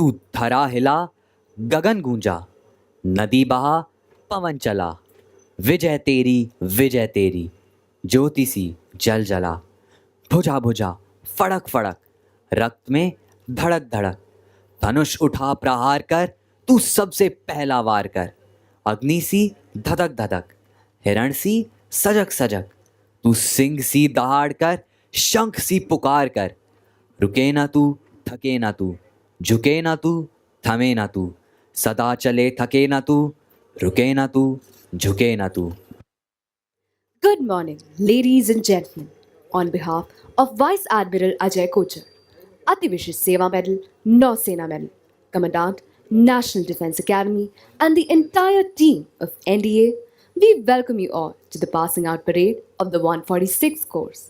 तू धरा हिला, गगन गूंजा, नदी बहा, पवन चला, विजय तेरी, ज्योति सी जल जला, भुजा भुजा, फड़क फड़क, रक्त में धड़क धड़क, धनुष उठा प्रहार कर, तू सबसे पहला वार कर, अग्नि सी धधक धधक, हिरण सी सजग सजग, तू सिंह सी दहाड़ कर, शंख सी पुकार कर, रुके ना तू, थके ना तू, झुके ना तू, थमे ना तू, सदा चले थके ना तू, रुके ना तू, झुके ना तू. Good morning, ladies and gentlemen. On behalf of Vice Admiral Ajay Kochar, Ativishish Seva Medal, Nausena Medal, Commandant, National Defence Academy, and the entire team of NDA, we welcome you all to the passing out parade of the 146th course.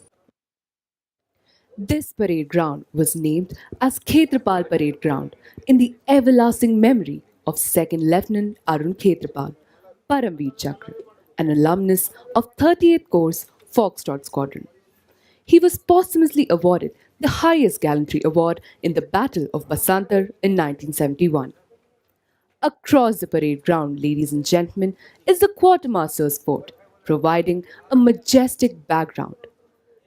This parade ground was named as Khetrapal Parade Ground in the everlasting memory of 2nd Lieutenant Arun Khetrapal, Paramveer Chakra, an alumnus of 38th Course Foxtrot Squadron. He was posthumously awarded the highest gallantry award in the Battle of Basantar in 1971. Across the parade ground, ladies and gentlemen, is the Quartermaster's Fort, providing a majestic background.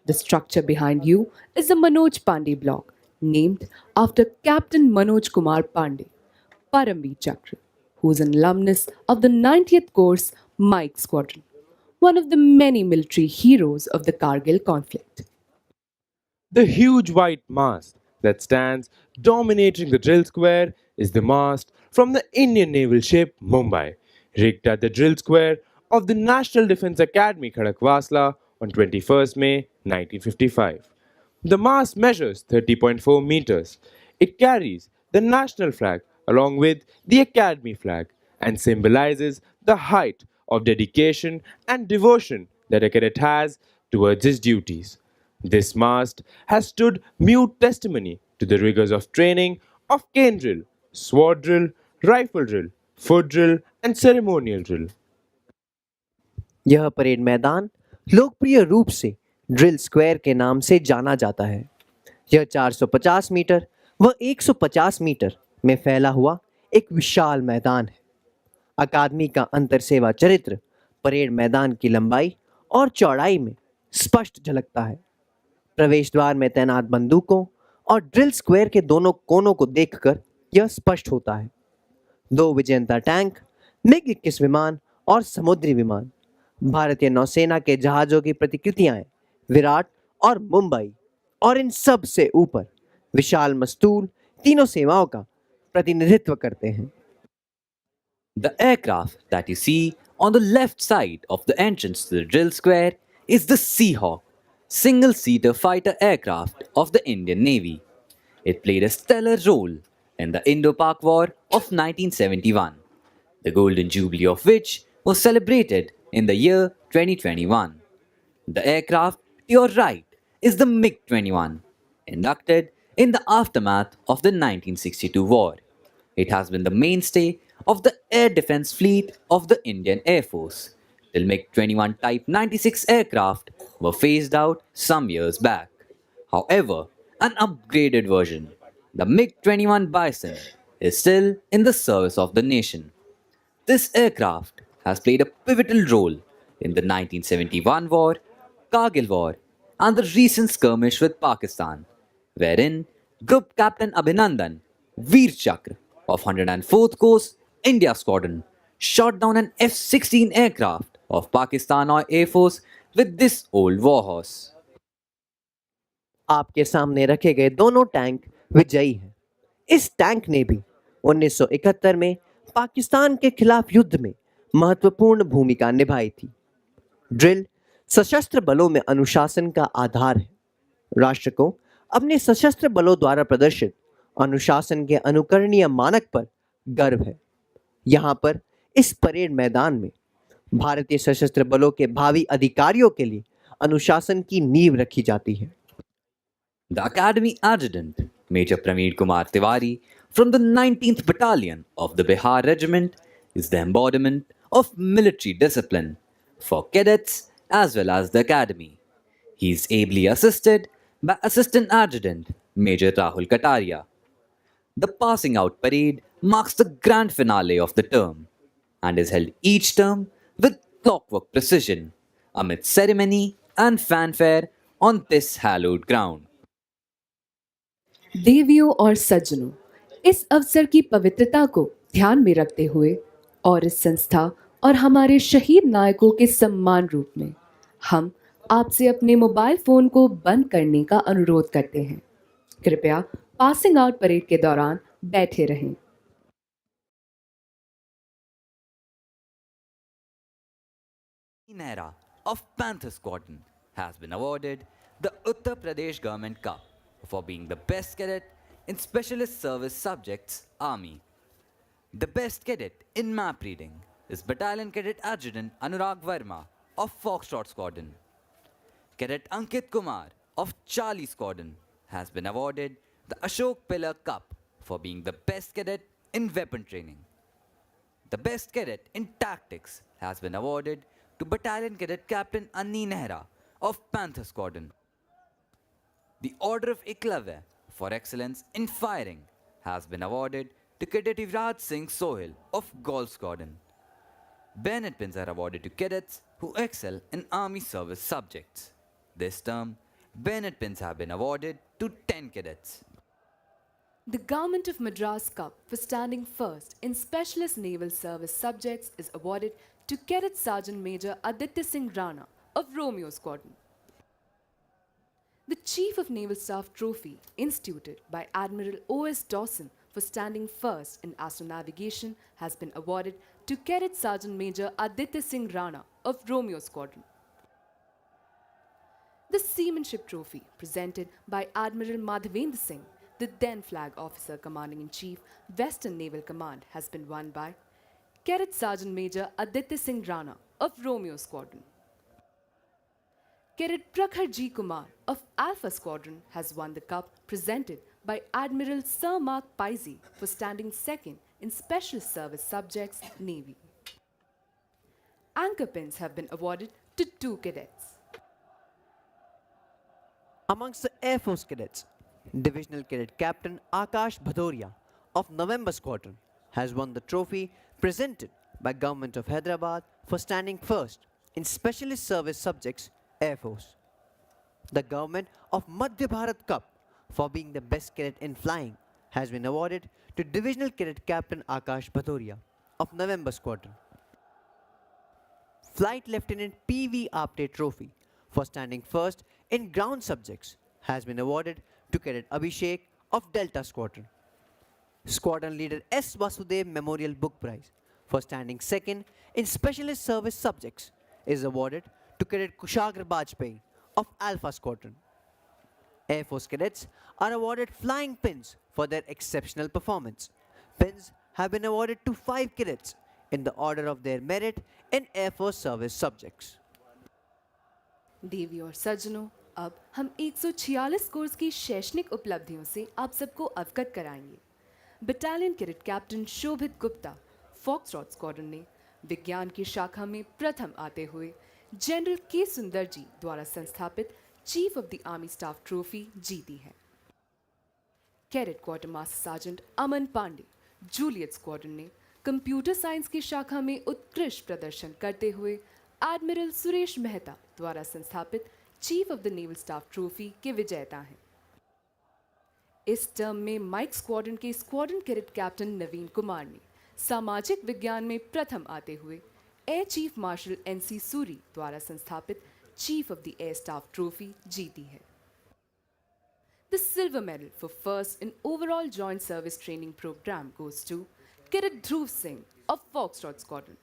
The structure behind you is the Manoj Pandey block, named after Captain Manoj Kumar Pandey, Paramveer Chakra, who is an alumnus of the 90th Course Mike Squadron, one of the many military heroes of the Kargil conflict. The huge white mast that stands dominating the drill square is the mast from the Indian naval ship Mumbai, rigged at the drill square of the National Defence Academy Khadakwasla on 21st May 1955. The mast measures 30.4 meters. It carries the national flag along with the Academy flag and symbolizes the height of dedication and devotion that a cadet has towards his duties. This mast has stood mute testimony to the rigors of training of cane drill, sword drill, rifle drill, foot drill, and ceremonial drill. यह parade मैदान लोकप्रिय रूप से drill square के नाम से जाना जाता है. यह 450 मीटर व 150 मीटर में फैला हुआ एक विशाल मैदान है. अकादमी का अंतर सेवा चरित्र परेड मैदान की लंबाई और चौड़ाई में स्पष्ट झलकता है. प्रवेश द्वार में तैनात बंदूकों और ड्रिल स्क्वायर के दोनों कोनों को देखकर यह स्पष्ट होता है. 2 विजेंता टैंक, मिग 21 विमान और समुद्री विमान, भारतीय नौसेना के जहाजों की प्रतिकृतियां विराट और मुंबई, और इन सब से ऊपर विशाल मस्तूल तीनों सेवाओं का प्रतिनिधित्व करते हैं. The aircraft that you see on the left side of the entrance to the drill square is the Seahawk, single-seater fighter aircraft of the Indian Navy. It played a stellar role in the Indo-Pak War of 1971, the golden jubilee of which was celebrated in the year 2021. The aircraft to your right is the MiG-21, inducted in the aftermath of the 1962 war. It has been the mainstay of the air defense fleet of the Indian Air Force till MiG-21 Type 96 aircraft were phased out some years back. However, an upgraded version, the MiG-21 Bison, is still in the service of the nation. This aircraft has played a pivotal role in the 1971 war, Kargil war, and the recent skirmish with Pakistan, wherein Group Captain Abhinandan, Veer Chakra of 104th Coast India Squadron shot down an F-16 aircraft of Pakistan Air Force with this old warhorse. आपके सामने रखे गए दोनों tank विजयी हैं. इस tank ने भी 1971 में पाकिस्तान के खिलाफ युद्ध में महत्वपूर्ण भूमिका निभाई थी. ड्रिल सशस्त्र बलों में अनुशासन का आधार है. राष्ट्र को अपने सशस्त्र बलों द्वारा प्रदर्शित अनुशासन के अनुकरणीय मानक पर गर्व है. यहाँ पर इस परेड मैदान में भारतीय सशस्त्र बलों के भावी अधिकारियों के लिए अनुशासन की नींव रखी जाती है. The Academy Adjutant, Major Prameed Kumar Tiwari, from the 19th Battalion of the Bihar Regiment, is the embodiment of military discipline for cadets as well as the Academy. He is ably assisted by Assistant Adjutant Major Rahul Kataria. The passing out parade marks the grand finale of the term and is held each term with clockwork precision amid ceremony and fanfare on this hallowed ground. देवियों और सज्जनों, इस अवसर की पवित्रता को ध्यान में रखते हुए और इस संस्था और हमारे शहीद नायकों के सम्मान रूप में हम आपसे अपने मोबाइल फोन को बंद करने का अनुरोध करते हैं। कृपया पासिंग आउट परेड के दौरान बैठे रहें। Nehra of Panther Squadron has been awarded the Uttar Pradesh Government Cup for being the best cadet in Specialist Service Subjects Army. The best cadet in map reading is Battalion Cadet Adjutant Anurag Verma of Foxtrot Squadron. Cadet Ankit Kumar of Charlie Squadron has been awarded the Ashok Pillar Cup for being the best cadet in weapon training. The best cadet in tactics has been awarded to Battalion Cadet Captain Anni Nehra of Panther Squadron. The Order of Eklavya for excellence in firing has been awarded to Cadet Yuvraj Singh Sohil of Golf Squadron. Bayonet pins are awarded to cadets who excel in army service subjects. This term, bayonet pins have been awarded to 10 cadets. The Government of Madras Cup for standing first in Specialist Naval Service subjects is awarded to Cadet Sergeant Major Aditya Singh Rana of Romeo Squadron. The Chief of Naval Staff Trophy, instituted by Admiral O.S. Dawson for standing first in astronavigation, has been awarded to Cadet Sergeant Major Aditya Singh Rana of Romeo Squadron. The Seamanship Trophy, presented by Admiral Madhavendra Singh, the then Flag Officer Commanding in Chief, Western Naval Command, has been won by Cadet Sergeant Major Aditya Singh Rana of Romeo Squadron. Cadet Prakhar G. Kumar of Alpha Squadron has won the cup presented by Admiral Sir Mark Pizy for standing second in Special Service Subjects Navy. Anchor pins have been awarded to 2 cadets. Amongst the Air Force cadets, Divisional Cadet Captain Akash Bhadoria of November Squadron has won the trophy presented by Government of Hyderabad for standing first in Specialist Service Subjects Air Force. The Government of Madhya Bharat Cup for being the best cadet in flying has been awarded to Divisional Cadet Captain Akash Bhadoria of November Squadron. Flight Lieutenant P.V. Apte Trophy for standing first in ground subjects has been awarded to Cadet Abhishek of Delta Squadron. Squadron Leader S. Vasudev Memorial Book Prize for standing second in Specialist Service Subjects is awarded to Cadet Kushagra Bajpayee of Alpha Squadron. Air Force cadets are awarded flying pins for their exceptional performance. Pins have been awarded to 5 cadets in the order of their merit in Air Force service subjects. देवी और सज्जनों, अब हम 146 course की शैक्षणिक उपलब्धियों से आप सबको अवगत कराएंगे। बटालियन कैडेट कैप्टन शोभित गुप्ता फॉक्सट्रॉट स्क्वाड्रन ने विज्ञान की शाखा में प्रथम आते हुए जनरल के सुंदर जी द्वारा संस्थापित chief of the army staff trophy जीती है। कैडेट क्वार्टर मास्टर सार्जेंट अमन पांडे जूलियट स्क्वाड्रन ने कंप्यूटर साइंस की शाखा में उत्कृष्ट प्रदर्शन करते हुए एडमिरल सुरेश मेहता द्वारा संस्थापित chief of the naval staff trophy के विजेता हैं। इस टर्म में माइक स्क्वाड्रन के स्क्वाड्रन कैडेट कैप्टन नवीन कुमार ने सामाजिक विज्ञान में प्रथम आते हुए air chief marshal NC Suri द्वारा संस्थापित chief of the air staff trophy जीती है। The silver medal for first in overall joint service training program goes to Cadet Dhruv Singh of Foxtrot Squadron.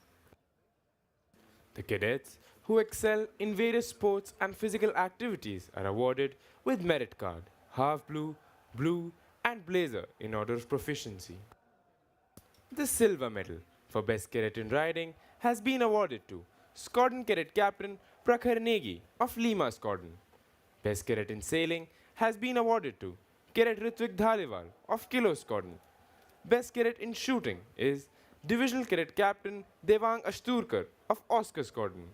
The cadets who excel in various sports and physical activities are awarded with merit card, half blue, blue and blazer in order of proficiency. The silver medal for best cadet in riding has been awarded to Squadron Cadet Captain Prakhar Negi of Lima Squadron. Best cadet in sailing has been awarded to Cadet Ritvik Dhaliwal of Kilo Squadron. Best cadet in shooting is Divisional Cadet Captain Devang Ashturkar of Oscar Squadron.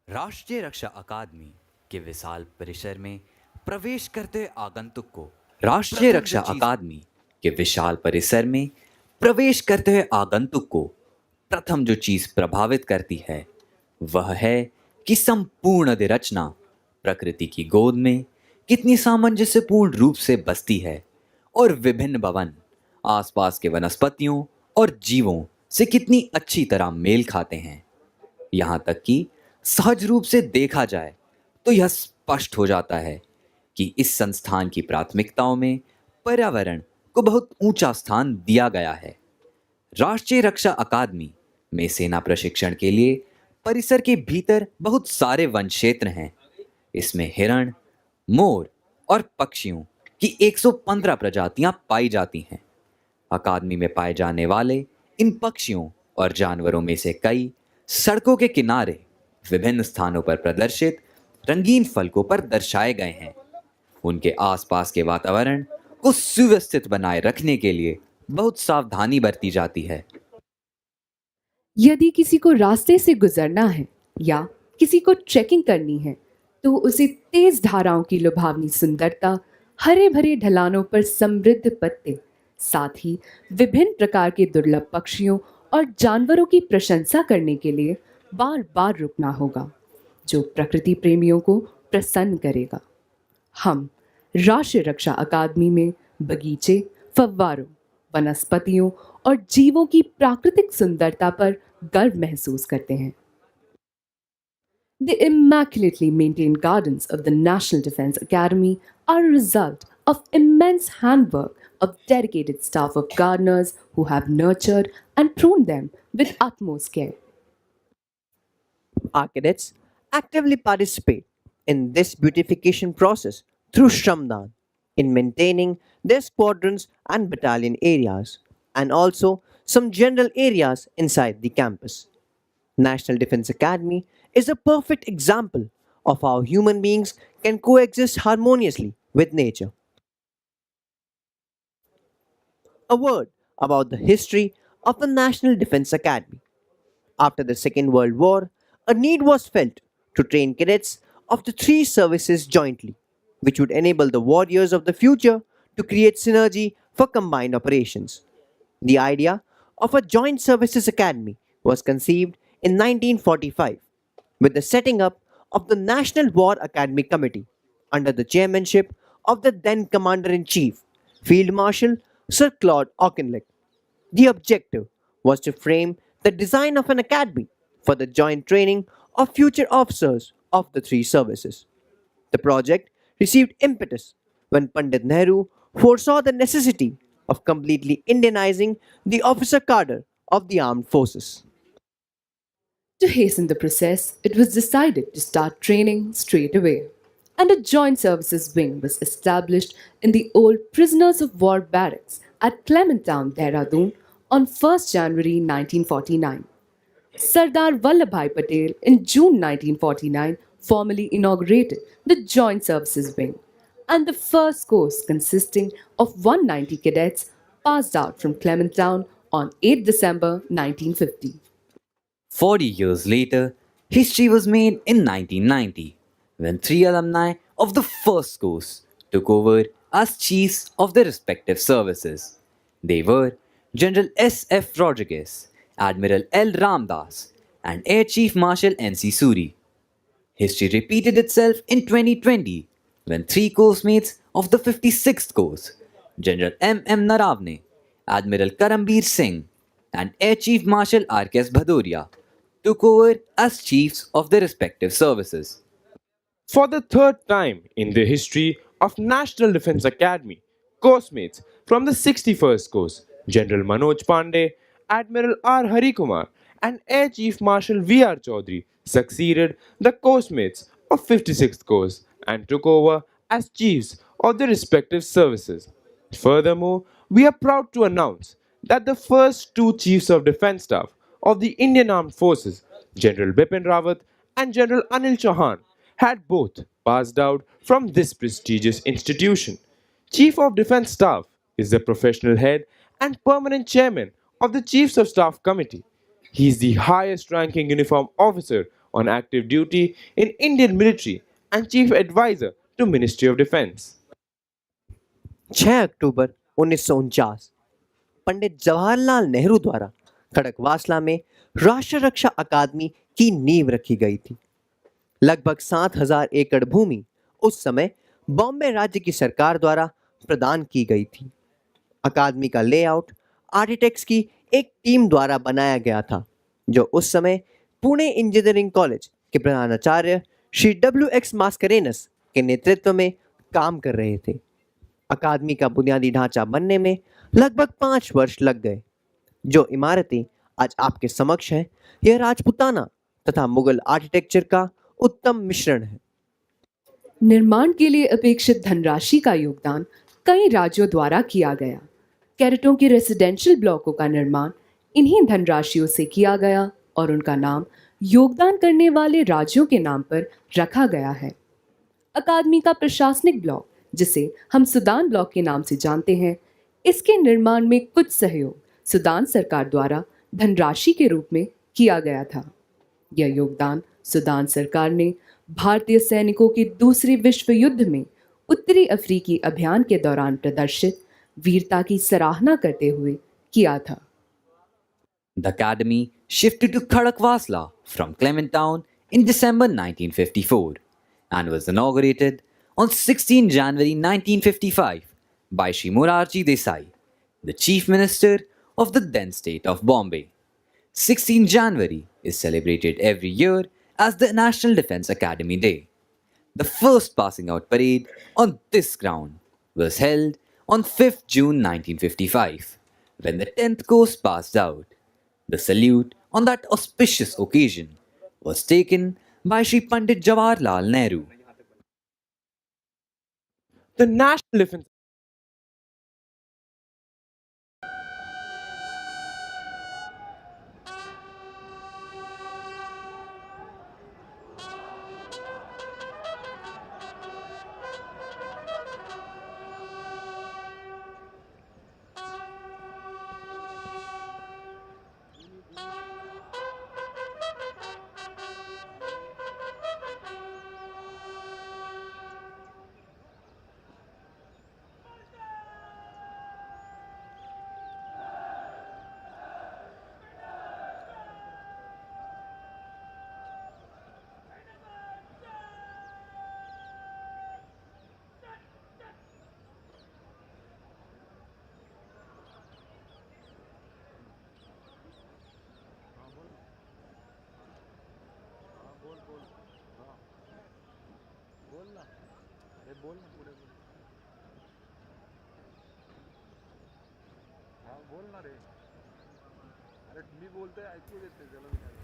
राष्ट्रीय रक्षा अकादमी के विशाल परिसर में प्रवेश करते हुए आगंतुक को राष्ट्रीय रक्षा अकादमी के विशाल परिसर में प्रवेश करते हुए आगंतुक को प्रथम जो चीज प्रभावित करती है वह है कि संपूर्ण रचना प्रकृति की गोद में कितनी सामंजस्यपूर्ण रूप से बसती है और विभिन्न भवन आसपास के वनस्पतियों और जीवों से कितनी अच्छी तरह मेल खाते हैं। यहाँ तक कि सहज रूप से देखा जाए तो यह स्पष्ट हो जाता है कि इस संस्थान की प्राथमिकताओं में पर्यावरण को बहुत ऊंचा स्थान दिया गया है। राष्ट्रीय रक्षा अकादमी में सेना प्रशिक्षण के लिए परिसर के भीतर बहुत सारे वन क्षेत्र हैं। इसमें हिरण, मोर और पक्षियों की 115 प्रजातियां पाई जाती हैं। अकादमी में पाए जाने वाले इन पक्षियों और जानवरों में से कई सड़कों के किनारे विभिन्न स्थानों पर प्रदर्शित रंगीन फलकों पर दर्शाए गए हैं। उनके आसपास के वातावरण को सुव्यवस्थित बनाए रखने के लिए बहुत सावधानी बरती जाती है। यदि किसी को रास्ते से गुजरना है या किसी को ट्रैकिंग करनी है तो उसे तेज धाराओं की लुभावनी सुंदरता, हरे भरे ढलानों पर समृद्ध पत्ते, साथ ही विभिन्न प्रकार के दुर्लभ पक्षियों और जानवरों की प्रशंसा करने के लिए बार बार रुकना होगा, जो प्रकृति प्रेमियों को प्रसन्न करेगा। हम राष्ट्रीय रक्षा अकादमी में बगीचे, फव्वारों, वनस्पतियों और जीवों की प्राकृतिक सुंदरता पर गर्व महसूस करते हैं। The immaculately maintained gardens of the National Defense Academy are a result of immense handwork of dedicated staff of gardeners who have nurtured and pruned them with utmost care. Our cadets actively participate in this beautification process through Shramdan in maintaining their squadrons and battalion areas and also some general areas inside the campus. National Defense Academy is a perfect example of how human beings can coexist harmoniously with nature. A word about the history of the National Defense Academy. After the Second World War, a need was felt to train cadets of the three services jointly, which would enable the warriors of the future to create synergy for combined operations. The idea of a joint services academy was conceived in 1945 with the setting up of the National War Academy Committee under the chairmanship of the then Commander in Chief, Field Marshal Sir Claude Auchinleck. The objective was to frame the design of an academy for the joint training of future officers of the three services. The project received impetus when Pandit Nehru foresaw the necessity of completely Indianizing the officer cadre of the armed forces. To hasten the process, it was decided to start training straight away, and a joint services wing was established in the old prisoners of war barracks at Clementown, Dehradun on 1st January 1949. Sardar Vallabhbhai Patel in June 1949 formally inaugurated the Joint Services Wing, and the first course consisting of 190 cadets passed out from Clementown on 8 December 1950. 40 years later, history was made in 1990 when three alumni of the first course took over as chiefs of their respective services. They were General S. F. Rodriguez, Admiral L. Ramdas, and Air Chief Marshal N.C. Suri. History repeated itself in 2020 when three course mates of the 56th course, General M. M. Naravne, Admiral Karambir Singh, and Air Chief Marshal R.K.S. Bhadoria, took over as chiefs of their respective services. For the third time in the history of National Defense Academy, course-mates from the 61st course, General Manoj Pandey, Admiral R. Harikumar, and Air Chief Marshal V.R. Chaudhary succeeded the course-mates of 56th course and took over as chiefs of their respective services. Furthermore, we are proud to announce that the first two chiefs of defense staff of the Indian Armed Forces, General Bipin Rawat and General Anil Chauhan, had both passed out from this prestigious institution. Chief of Defense Staff is the professional head and permanent chairman of the Chiefs of Staff Committee. He is the highest ranking uniform officer on active duty in Indian military and chief advisor to Ministry of Defense. 6 अक्टूबर 1949 पंडित जवाहरलाल नेहरू द्वारा खड़कवासला में राष्ट्र रक्षा अकादमी की नींव रखी गई थी। लगभग 7,000 एकड़ भूमि उस समय बॉम्बे राज्य की सरकार द्वारा प्रदान की गई थी। अकादमी का लेआउट आर्किटेक्ट्स की एक टीम द्वारा बनाया गया था, जो उस समय पुणे इंजीनियरिंग कॉलेज के प्रधानाचार्य श्री W. X. मास्करेनस के नेतृत्व में काम कर रहे थे। अकादमी का बुनियादी ढांचा बनने में लगभग 5 वर्ष लग गए। जो इमारतें आज आपके समक्ष हैं, यह राजपूताना तथा मुगल आर्किटेक्चर का उत्तम मिश्रण है। निर्माण के लिए अपेक्षित धनराशि का योगदान कई राज्यों द्वारा किया गया। कैडेटों के रेसिडेंशियल ब्लॉकों का निर्माण इन्हीं धनराशियों से किया गया और उनका नाम योगदान करने वाले राज्यों के नाम पर रखा गया है। अकादमी का प्रशासनिक ब्लॉक, जिसे हम सूडान ब्लॉक के नाम से जानते हैं, इसके निर्माण में कुछ सहयोग सूडान सरकार द्वारा धनराशि के रूप में किया गया था। यह योगदान सूडान सरकार ने भारतीय सैनिकों के दूसरे विश्व युद्ध में उत्तरी अफ्रीकी अभियान के दौरान प्रदर्शित वीरता की सराहना करते हुए किया था। The academy shifted to Khadakwasla from Clement Town in December 1954 and was inaugurated on 16 January 1955 by Shri Morarji Desai, the Chief Minister of the then state of Bombay. 16 January is celebrated every year as the National Defence Academy Day. The first passing out parade on this ground was held on 5th June 1955 when the 10th course passed out. The salute on that auspicious occasion was taken by Shri Pandit Jawaharlal Nehru. The National Defense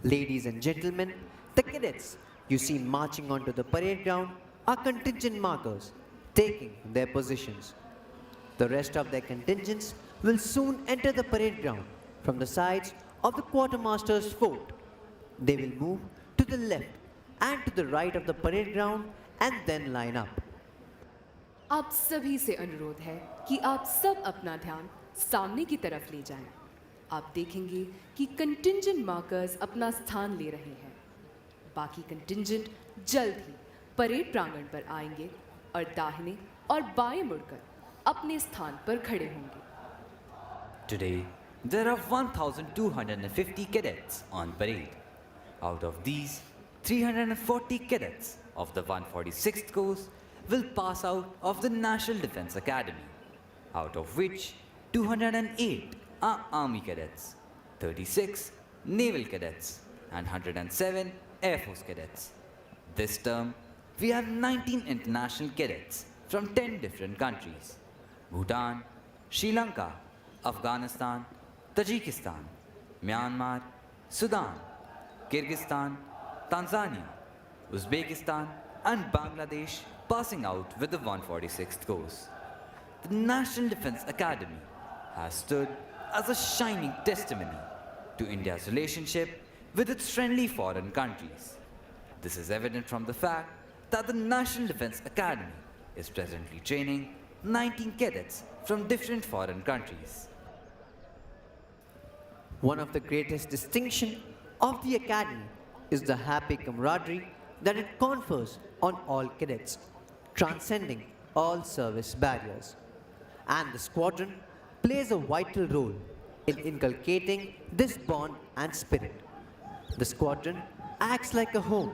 Ladies and gentlemen, the cadets you see marching onto the parade ground are contingent markers taking their positions. The rest of their contingents will soon enter the parade ground from the sides of the quartermaster's fort. They will move to the left and to the right of the parade ground and then line up. आप सभी से अनुरोध है कि आप सब अपना ध्यान सामने की तरफ ले जाएं। आप देखेंगे कि कंटिंजेंट मार्कर्स अपना स्थान ले रहे हैं। बाकी कंटिंजेंट जल्द ही परेड प्रांगण पर आएंगे और दाहिने और बाएं मुड़कर अपने स्थान पर खड़े होंगे। Today, there are 1,250 cadets on parade. Out of these, 340 cadets of the 146th course will pass out of the National Defence Academy, out of which 208 are Army cadets, 36 Naval cadets, and 107 Air Force cadets. This term, we have 19 international cadets from 10 different countries: Bhutan, Sri Lanka, Afghanistan, Tajikistan, Myanmar, Sudan, Kyrgyzstan, Tanzania, Uzbekistan, and Bangladesh passing out with the 146th course. The National Defence Academy has stood as a shining testimony to India's relationship with its friendly foreign countries. This is evident from the fact that the National Defence Academy is presently training 19 cadets from different foreign countries. One of the greatest distinctions of the academy is the happy camaraderie that it confers on all cadets, transcending all service barriers. and the squadron plays a vital role in inculcating this bond and spirit. The squadron acts like a home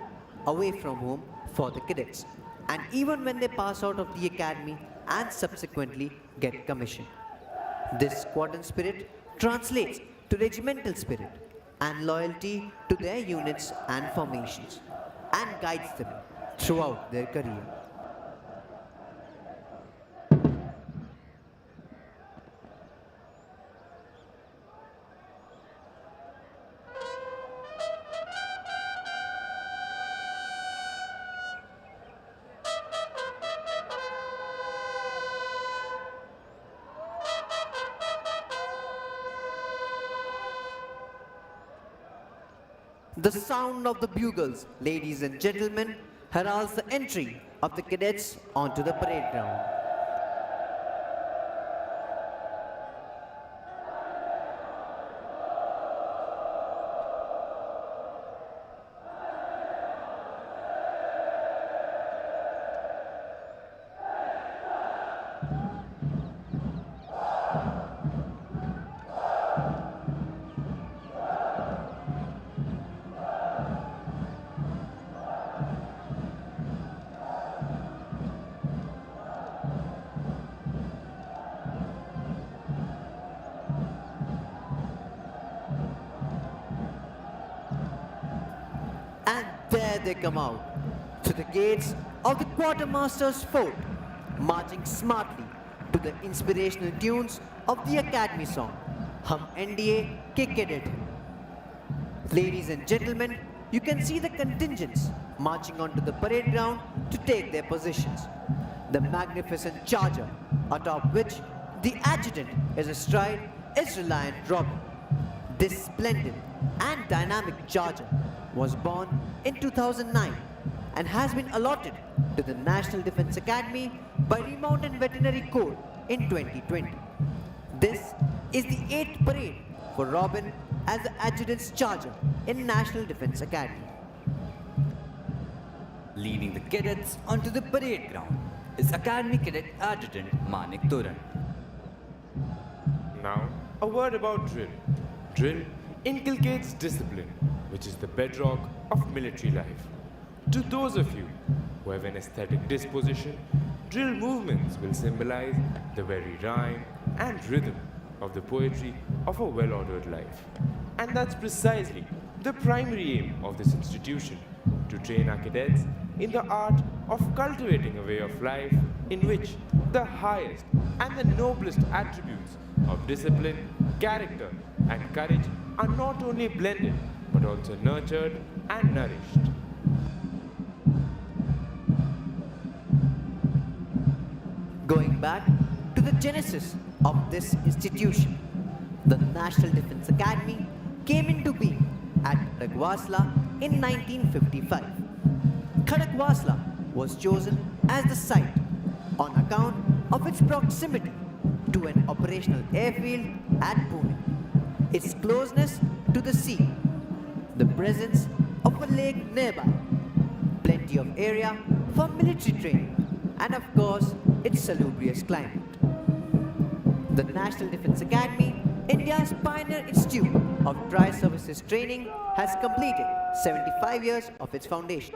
away from home for the cadets, and even when they pass out of the academy and subsequently get commissioned. This squadron spirit translates to regimental spirit and loyalty to their units and formations and guides them throughout their career. The sound of the bugles, ladies and gentlemen, heralds the entry of the cadets onto the parade ground. And there they come out to the gates of the quartermaster's fort, marching smartly to the inspirational tunes of the Academy song, Hum NDA Ke Cadet Hain. Ladies and gentlemen, you can see the contingents marching onto the parade ground to take their positions. The magnificent charger, atop which the adjutant is astride, is Reliant Robin. This splendid and dynamic charger was born in 2009 and has been allotted to the National Defence Academy by Remounted Veterinary Corps in 2020. This is the 8th parade for Robin as the adjutant's charger in National Defence Academy. Leading the cadets onto the parade ground is Academy Cadet Adjutant Manik Turan. Now, a word about drill. Drill inculcates discipline, which is the bedrock of military life. To those of you who have an aesthetic disposition, drill movements will symbolize the very rhyme and rhythm of the poetry of a well-ordered life. And that's precisely the primary aim of this institution, to train our cadets in the art of cultivating a way of life in which the highest and the noblest attributes of discipline, character, and courage are not only blended but also nurtured and nourished. Going back to the genesis of this institution, the National Defence Academy came into being at Khadakwasla in 1955. Khadakwasla was chosen as the site on account of its proximity to an operational airfield at Pune, its closeness to the sea, the presence of a lake nearby, plenty of area for military training, and of course, its salubrious climate. The National Defence Academy, India's pioneer institute of dry services training, has completed 75 years of its foundation.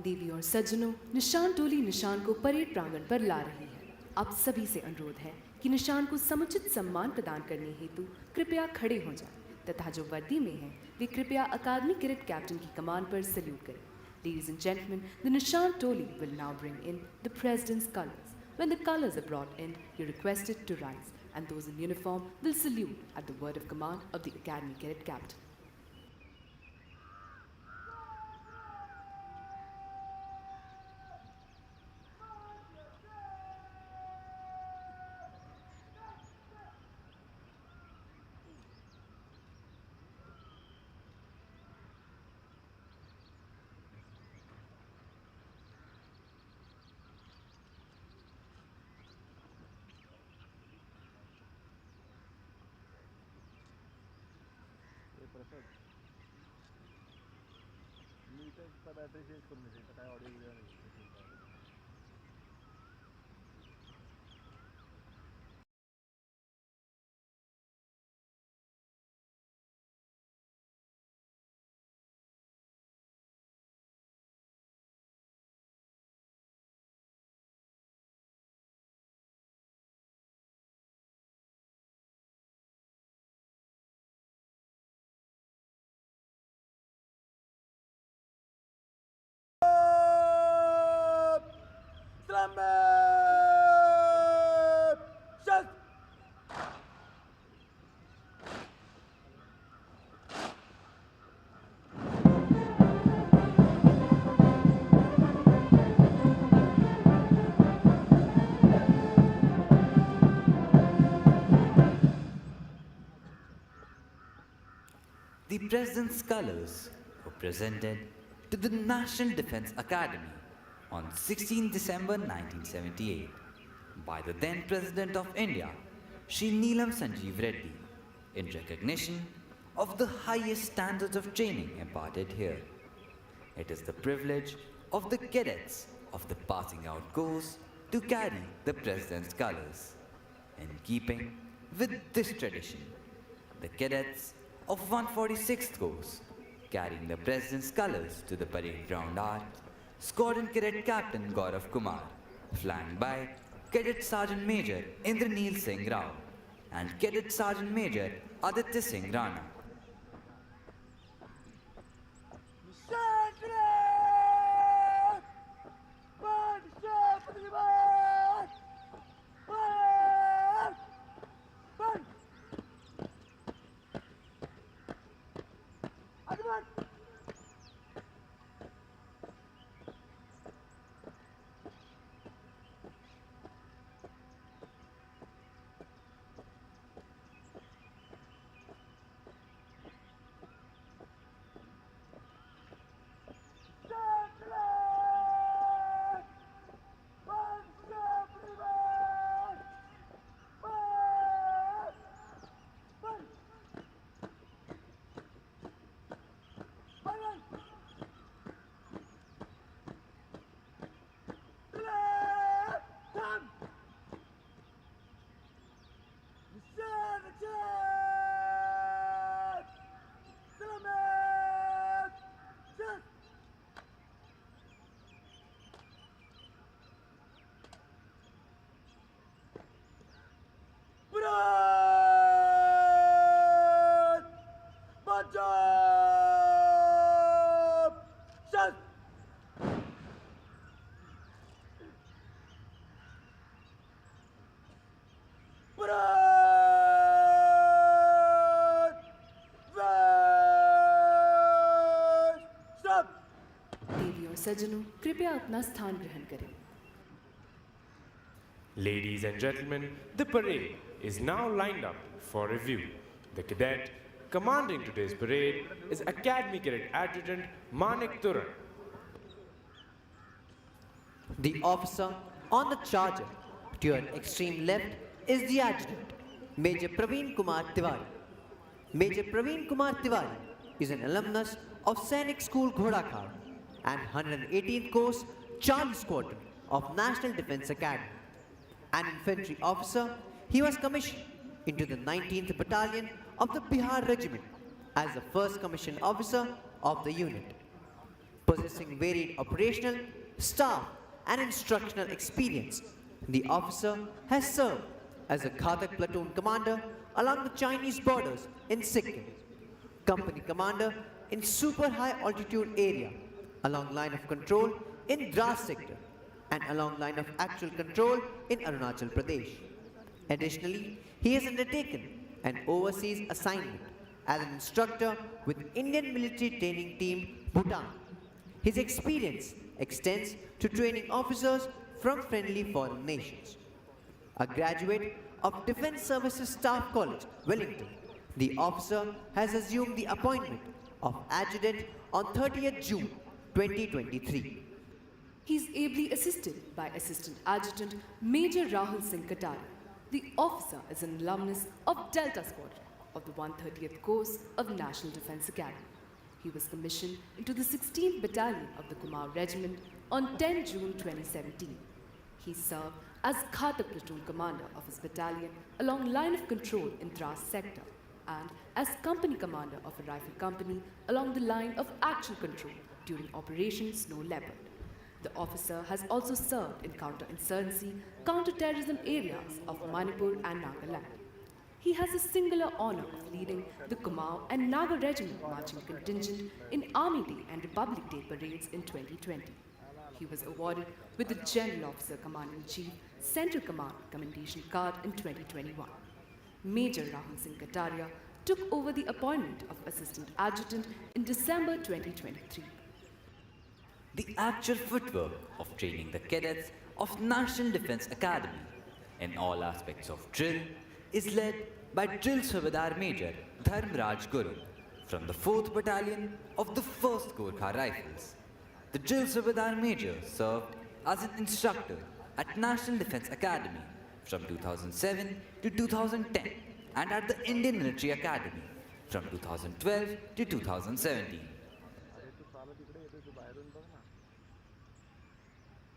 देवी और सज्जनों, निशान टोली निशान को parade प्रांगण पर ला रही है। आप सभी से अनुरोध है कि निशान को समुचित सम्मान प्रदान करने हेतु कृपया खड़े हो जाएं तथा जो वर्दी में हैं वे कृपया अकादमी कैडेट कैप्टन की कमान पर सल्यूट करें। Ladies and gentlemen, the Nishan Toli will now bring in the President's colors. When the colors are brought in, you're requested to rise, and those in uniform will salute at the word of command of the Academy Cadet Captain. The President's colors were presented to the National Defense Academy on 16 December 1978 by the then President of India, Shri Neelam Sanjeev Reddy, in recognition of the highest standards of training imparted here. It is the privilege of the cadets of the passing out course to carry the President's colors. In keeping with this tradition, the cadets of 146th course, carrying the President's colors to the parade ground are Squadron Cadet Captain Gaurav Kumar, flanked by Cadet Sergeant Major Indraneel Singh Rao and Cadet Sergeant Major Aditya Singh Rana. देवी और सज्जनों, कृपया अपना स्थान ग्रहण करें। Ladies and gentlemen, the parade is now lined up for review. The cadet commanding today's parade is Academy Cadet Adjutant Manik Turan. The officer on the charger to your extreme left is the adjutant, Major Praveen Kumar Tiwari. Major Praveen Kumar Tiwari is an alumnus of Sainik School Ghodakhar and 118th Course Charlie Squadron of National Defense Academy. An infantry officer, he was commissioned into the 19th Battalion of the Bihar Regiment as the first commissioned officer of the unit. Possessing varied operational, staff, and instructional experience, the officer has served as a Khatak platoon commander along the Chinese borders in Sikkim, company commander in super high altitude area, along line of control in Dras sector, and along line of actual control in Arunachal Pradesh. Additionally, he has undertaken an overseas assignment as an instructor with Indian Military Training Team Bhutan. His experience extends to training officers from friendly foreign nations. A graduate of Defence Services Staff College, Wellington, the officer has assumed the appointment of adjutant on 30th June 2023. He is ably assisted by Assistant Adjutant Major Rahul Singh Kataria. The officer is an alumnus of Delta Squadron of the 130th Course of National Defence Academy. He was commissioned into the 16th Battalion of the Kumar Regiment on 10 June 2017. He served as Khatak platoon commander of his battalion along line of control in Dras sector and as company commander of a rifle company along the line of actual control during Operation Snow Leopard. The officer has also served in counter-insurgency, counter-terrorism areas of Manipur and Nagaland. He has the singular honor of leading the Kumaon and Naga Regiment marching contingent in Army Day and Republic Day parades in 2020. He was awarded with the General Officer Command-in-Chief Central Command Commendation Card in 2021. Major Rahul Singh Kataria took over the appointment of Assistant Adjutant in December 2023. The actual footwork of training the cadets of National Defence Academy in all aspects of drill is led by Drill Subedar Major Dharmraj Guru from the 4th Battalion of the 1st Gorkha Rifles. The Drill Subedar Major served as an instructor at National Defence Academy from 2007 to 2010 and at the Indian Military Academy from 2012 to 2017.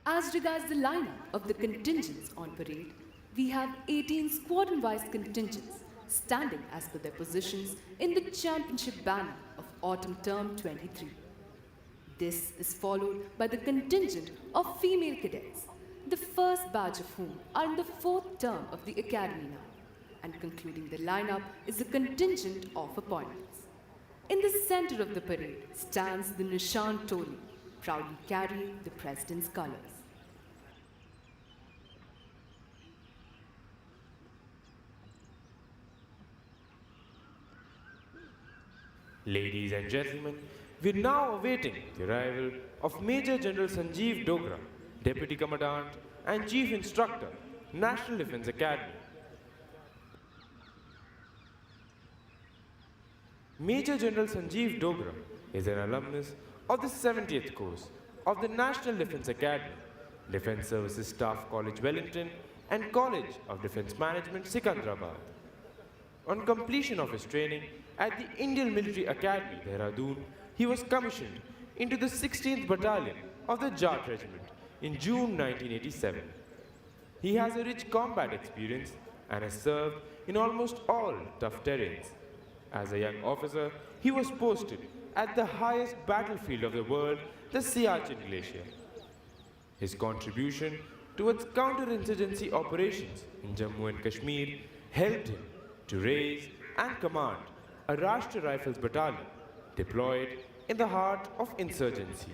As regards the lineup of the contingents on parade, we have 18 squadron-wise contingents standing as per their positions in the championship banner of autumn term 23. This is followed by the contingent of female cadets, the first batch of whom are in the 4th term of the academy now, and concluding the lineup is the contingent of appointments. In the center of the parade stands the Nishan Toli, proudly carrying the President's colors. Ladies and gentlemen, we are now awaiting the arrival of Major General Sanjeev Dogra, Deputy Commandant and Chief Instructor, National Defence Academy. Major General Sanjeev Dogra is an alumnus of the 70th course of the National Defence Academy, Defence Services Staff College Wellington and College of Defence Management Sikandrabad. On completion of his training at the Indian Military Academy, Dehradun, he was commissioned into the 16th Battalion of the Jat Regiment in June 1987. He has a rich combat experience and has served in almost all tough terrains. As a young officer, he was posted at the highest battlefield of the world, the Siachen Glacier. His contribution towards counterinsurgency operations in Jammu and Kashmir helped him to raise and command a Rashtra Rifles battalion deployed in the heart of insurgency.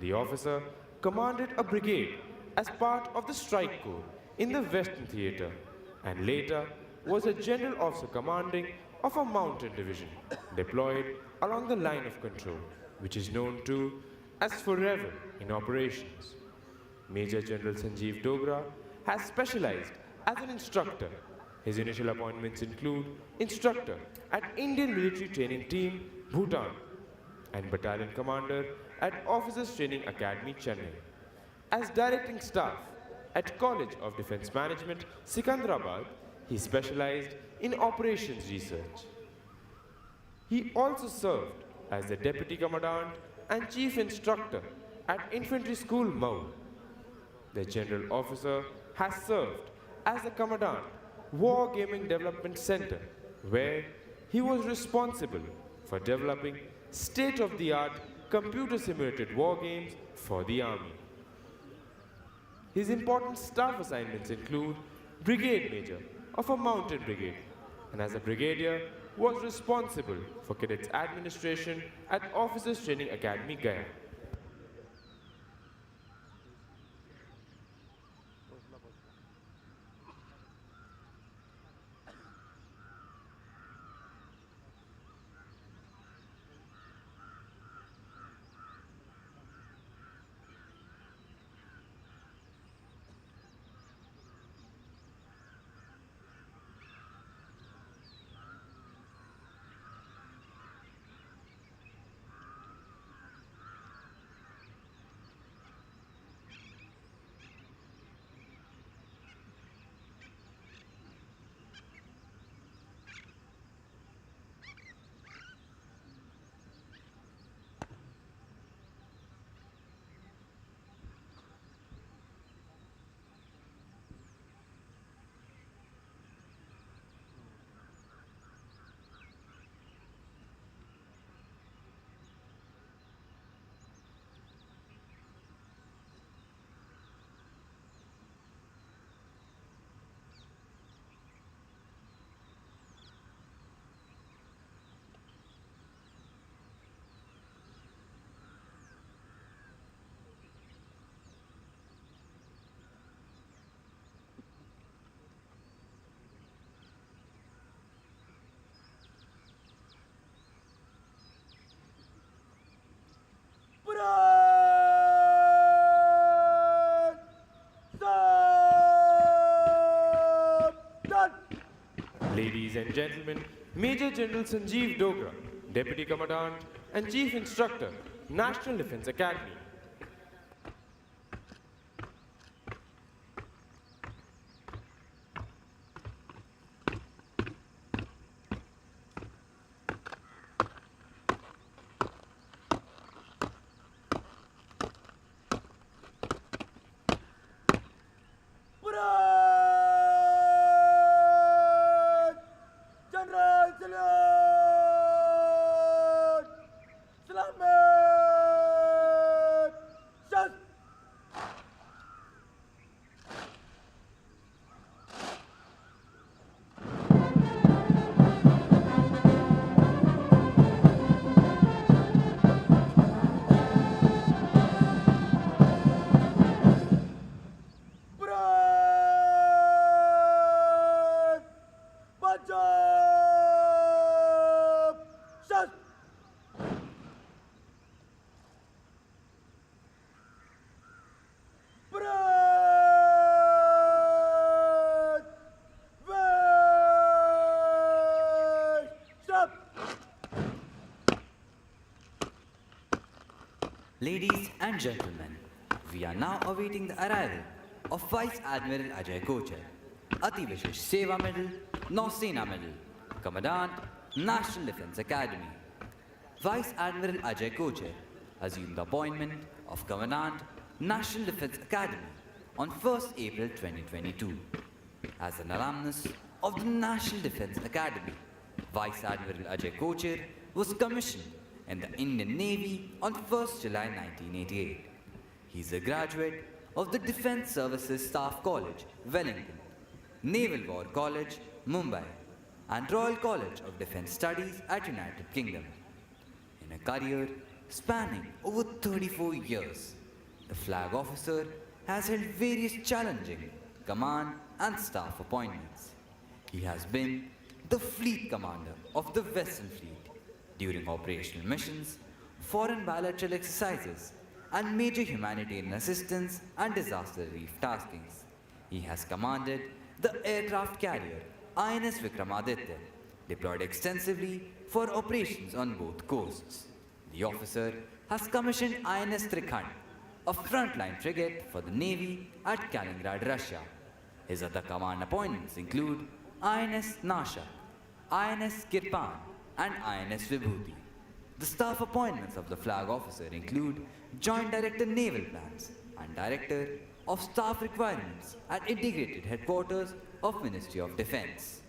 The officer commanded a brigade as part of the Strike Corps in the Western Theatre and later was a general officer commanding of a mountain division deployed along the line of control, which is known to as forever in operations. Major General Sanjeev Dogra has specialized as an instructor. His initial appointments include instructor at Indian Military Training Team, Bhutan, and battalion commander at Officers Training Academy, Chennai. As directing staff at College of Defence Management, Sikandrabad, he specialized in operations research. He also served as the deputy commandant and chief instructor at Infantry School, Mau. The general officer has served as the commandant, War Gaming Development Center, where he was responsible for developing state-of-the-art computer simulated war games for the army. His important staff assignments include Brigade Major of a mountain brigade, and as a brigadier was responsible for cadets administration at Officers Training Academy Gaya. Ladies and gentlemen, Major General Sanjeev Dogra, Deputy Commandant and Chief Instructor, National Defence Academy. Ladies and gentlemen, we are now awaiting the arrival of Vice Admiral Ajay Kochar, Ati Vishesh Seva Medal, Nausena Medal, Commandant, National Defence Academy. Vice Admiral Ajay Kochar assumed the appointment of Commandant, National Defence Academy on 1st April 2022. As an alumnus of the National Defence Academy, Vice Admiral Ajay Kochar was commissioned in the Indian Navy on 1st July 1988. He is a graduate of the Defence Services Staff College, Wellington, Naval War College, Mumbai, and Royal College of Defence Studies at United Kingdom. In a career spanning over 34 years, the flag officer has held various challenging command and staff appointments. He has been the fleet commander of the Western Fleet during operational missions, foreign bilateral exercises, and major humanitarian assistance and disaster relief taskings. He has commanded the aircraft carrier INS Vikramaditya, deployed extensively for operations on both coasts. The officer has commissioned INS Trikhand, a frontline frigate for the Navy at Kaliningrad, Russia. His other command appointments include INS Nashak, INS Kirpan, and INS Vibhuti. The staff appointments of the flag officer include Joint Director Naval Plans and Director of Staff Requirements at Integrated Headquarters of Ministry of Defence.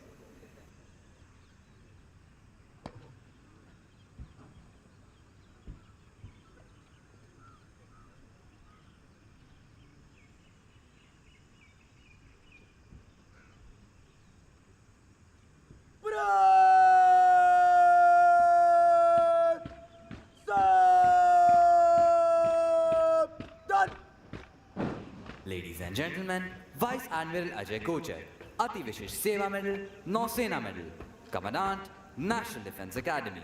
Ladies and gentlemen, Vice Admiral Ajay Kochar, Ati Vishish Seva Medal, Nausena Medal, Commandant, National Defense Academy.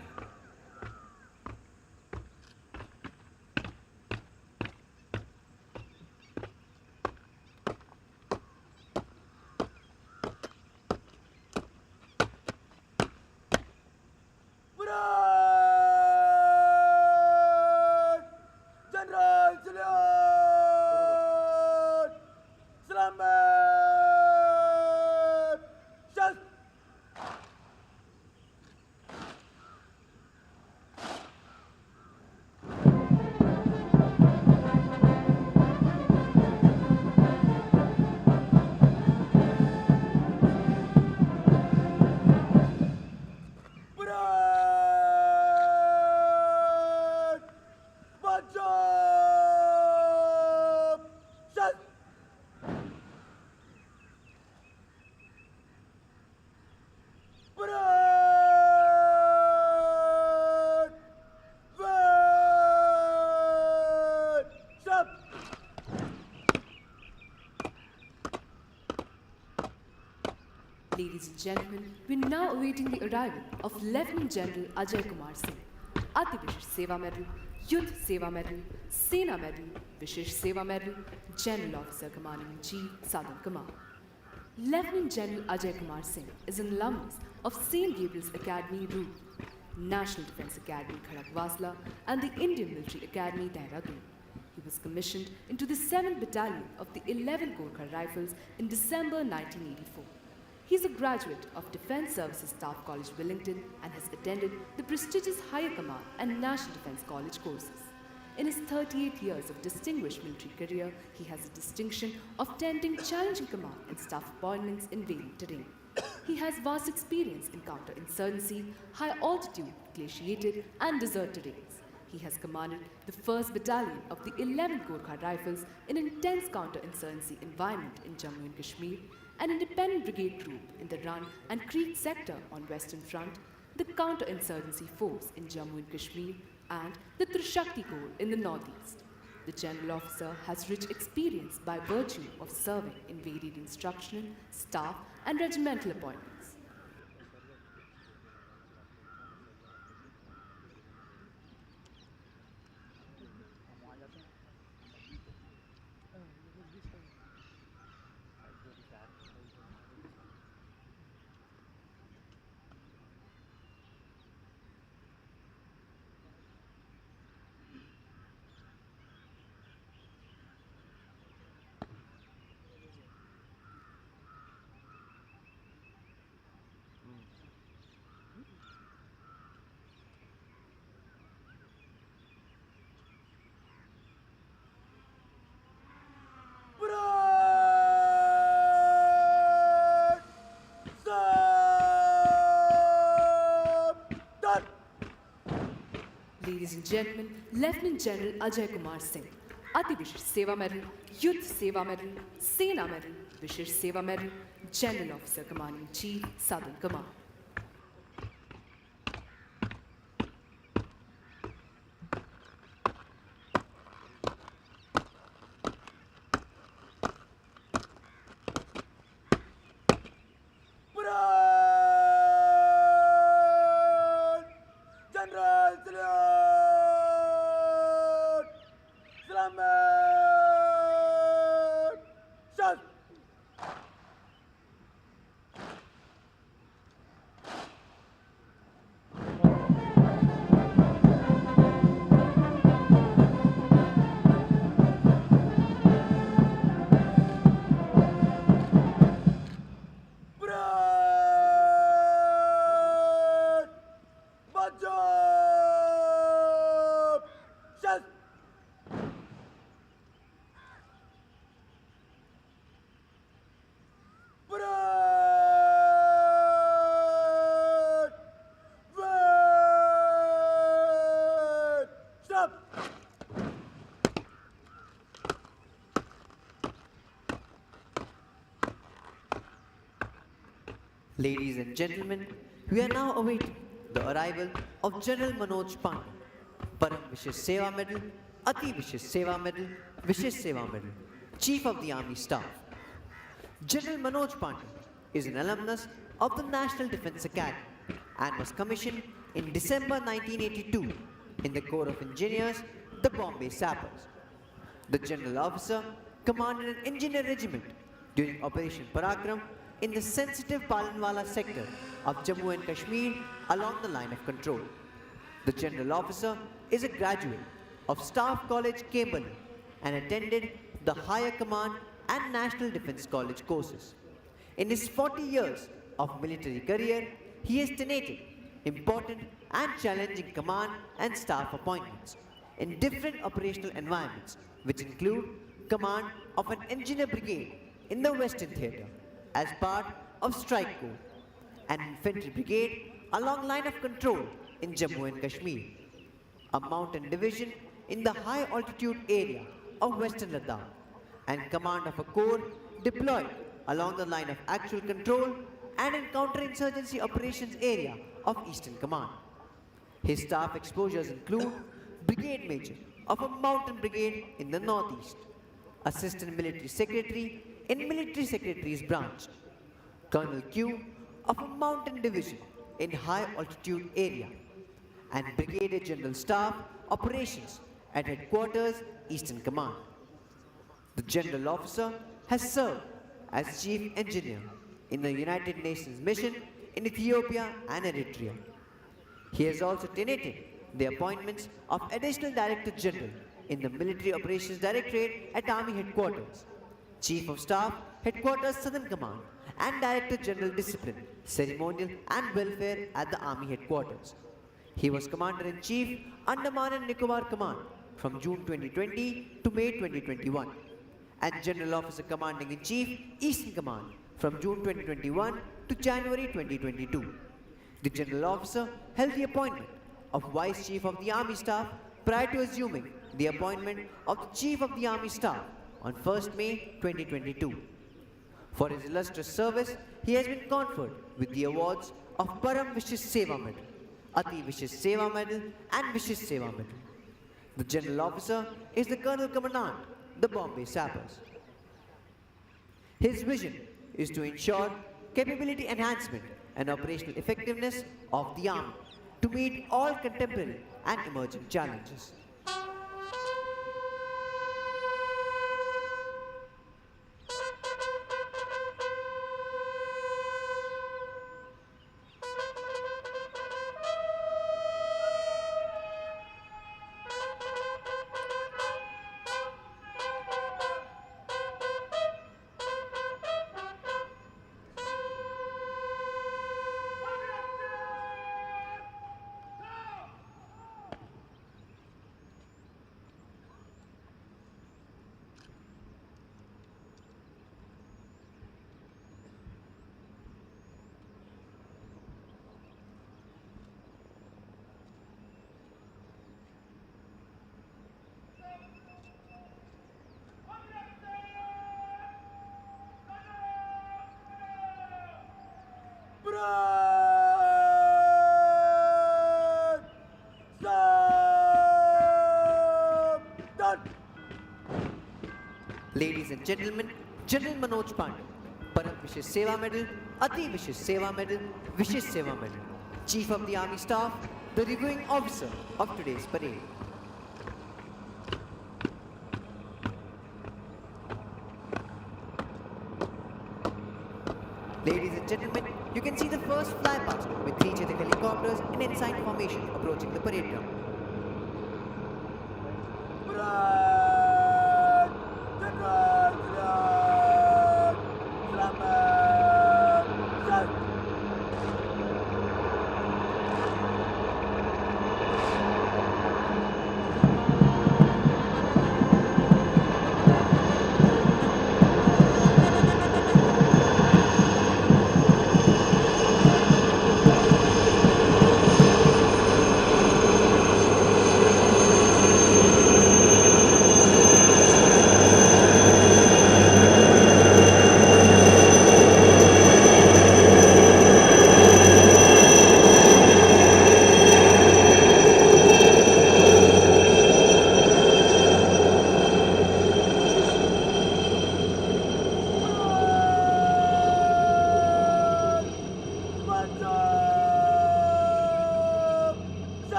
General salute! Salamat! Shas! Parade! March up! Shas! Parade! Wait! Stop! Ladies and gentlemen, we're now awaiting the arrival of Lieutenant General Ajay Kumar Singh, Ati Vishish Seva Medal, Youth Seva Medal, Sena Medal, Vishish Seva Medal, General Officer Commanding in Chief, Southern Command. Lieutenant General Ajay Kumar Singh is an alumnus of St. Gabriel's Academy, Roop, National Defense Academy, Khadakwasla, and the Indian Military Academy, Dehradun. He was commissioned into the 7th Battalion of the 11th Gorkha Rifles in December 1984. He is a graduate of Defence Services Staff College, Wellington, and has attended the prestigious Higher Command and National Defence College courses. In his 38 years of distinguished military career, he has the distinction of tending challenging command and staff appointments in varied terrain. He has vast experience in counter-insurgency, high-altitude, glaciated, and desert terrains. He has commanded the 1st Battalion of the 11th Gorkha Rifles in an intense counter-insurgency environment in Jammu and Kashmir, an independent brigade group in the Run and Creek sector on Western Front, the counter-insurgency force in Jammu and Kashmir, and the Trishakti Corps in the Northeast. The General Officer has rich experience by virtue of serving in varied instructional, staff, and regimental appointments. Parade! Stop! Done! Ladies and gentlemen, Lieutenant General Ajay Kumar Singh, Ati Vishish Seva Medal, Youth Seva Medal, Sena Medal, Vishish Seva Medal, General Officer Commanding in Chief, Southern Command. Parade! General salute! Salamat! Shas! Parade! March up! Shas! Parade! Wait! Stop! Ladies and gentlemen, we are now awaiting the arrival of General Manoj Pandey, Param Vishish Seva Medal, Ati Vishish Seva Medal, Vishish Seva Medal, Chief of the Army Staff. General Manoj Pandey is an alumnus of the National Defence Academy and was commissioned in December 1982 in the Corps of Engineers, the Bombay Sappers. The General Officer commanded an engineer regiment during Operation Parakram in the sensitive Palanwala sector of Jammu and Kashmir along the line of control. The General Officer is a graduate of Staff College, Camberley, and attended the Higher Command and National Defence College courses. In his 40 years of military career, he has tenated important and challenging command and staff appointments in different operational environments, which include command of an engineer brigade in the Western Theatre as part of Strike Corps, an infantry brigade along line of control in Jammu and Kashmir, a mountain division in the high altitude area of Western Ladakh, and command of a corps deployed along the line of actual control and in counterinsurgency operations area of Eastern Command. His staff exposures include Brigade Major of a mountain brigade in the Northeast, Assistant Military Secretary in Military Secretary's branch, Colonel Q of a mountain division in high altitude area, and Brigadier General Staff Operations at Headquarters Eastern Command. The General Officer has served as Chief Engineer in the United Nations mission in Ethiopia and Eritrea. He has also tenated the appointments of Additional Director General in the Military Operations Directorate at Army Headquarters, Chief of Staff, Headquarters Southern Command, and Director General Discipline, Ceremonial and Welfare at the Army Headquarters. He was Commander-in-Chief, Andaman and Nicobar Command from June 2020 to May 2021, and General Officer Commanding-in-Chief, Eastern Command from June 2021 to January 2022. The General Officer held the appointment of Vice Chief of the Army Staff prior to assuming the appointment of the Chief of the Army Staff on 1st May 2022. For his illustrious service, he has been conferred with the awards of Param Vishish Seva Medal, Ati Vishish Seva Medal, and Vishish Seva Medal. The General Officer is the Colonel Commandant, the Bombay Sappers. His vision is to ensure capability enhancement and operational effectiveness of the Army to meet all contemporary and emerging challenges. Brand! Done! Ladies and gentlemen, General Manoj Pandey, Param Vishish Seva Medal, Ati Vishish Seva Medal, Vishish Seva Medal, Chief of the Army Staff, the reviewing officer of today's parade. Ladies and gentlemen, you can see the first flypast with 3 Chetak helicopters in ensign formation approaching the parade ground. Brand! General! Selamat! Selamat!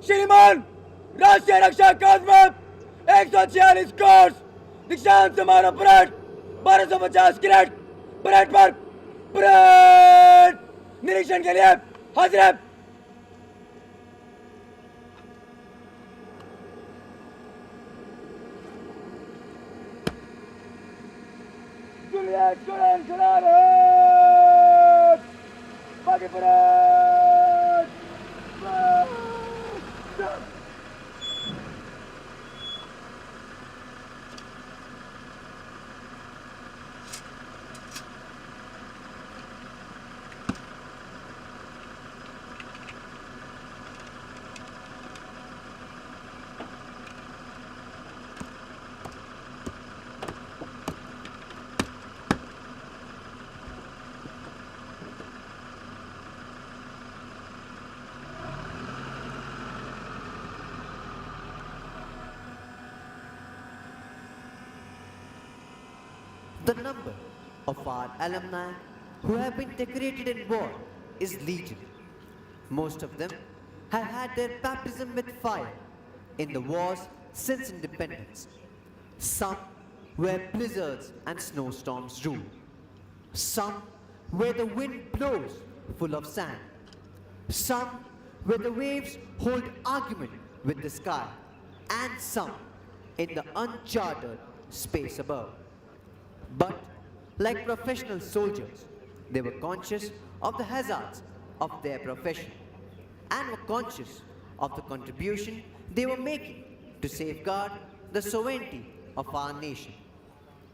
श्रीमान राष्ट्रीय रक्षा कोष में 146 course दीक्षांत समारोह parade 1250 carat parade पर parade निरीक्षण के लिए हाजिर है। जूलियट स्टूडेंट खड़ा रहे बाकी parade The number of our alumni who have been decorated in war is legion. Most of them have had their baptism with fire in the wars since independence. Some where blizzards and snowstorms rule. Some where the wind blows full of sand. Some where the waves hold argument with the sky. And some in the uncharted space above. But, like professional soldiers, they were conscious of the hazards of their profession and were conscious of the contribution they were making to safeguard the sovereignty of our nation.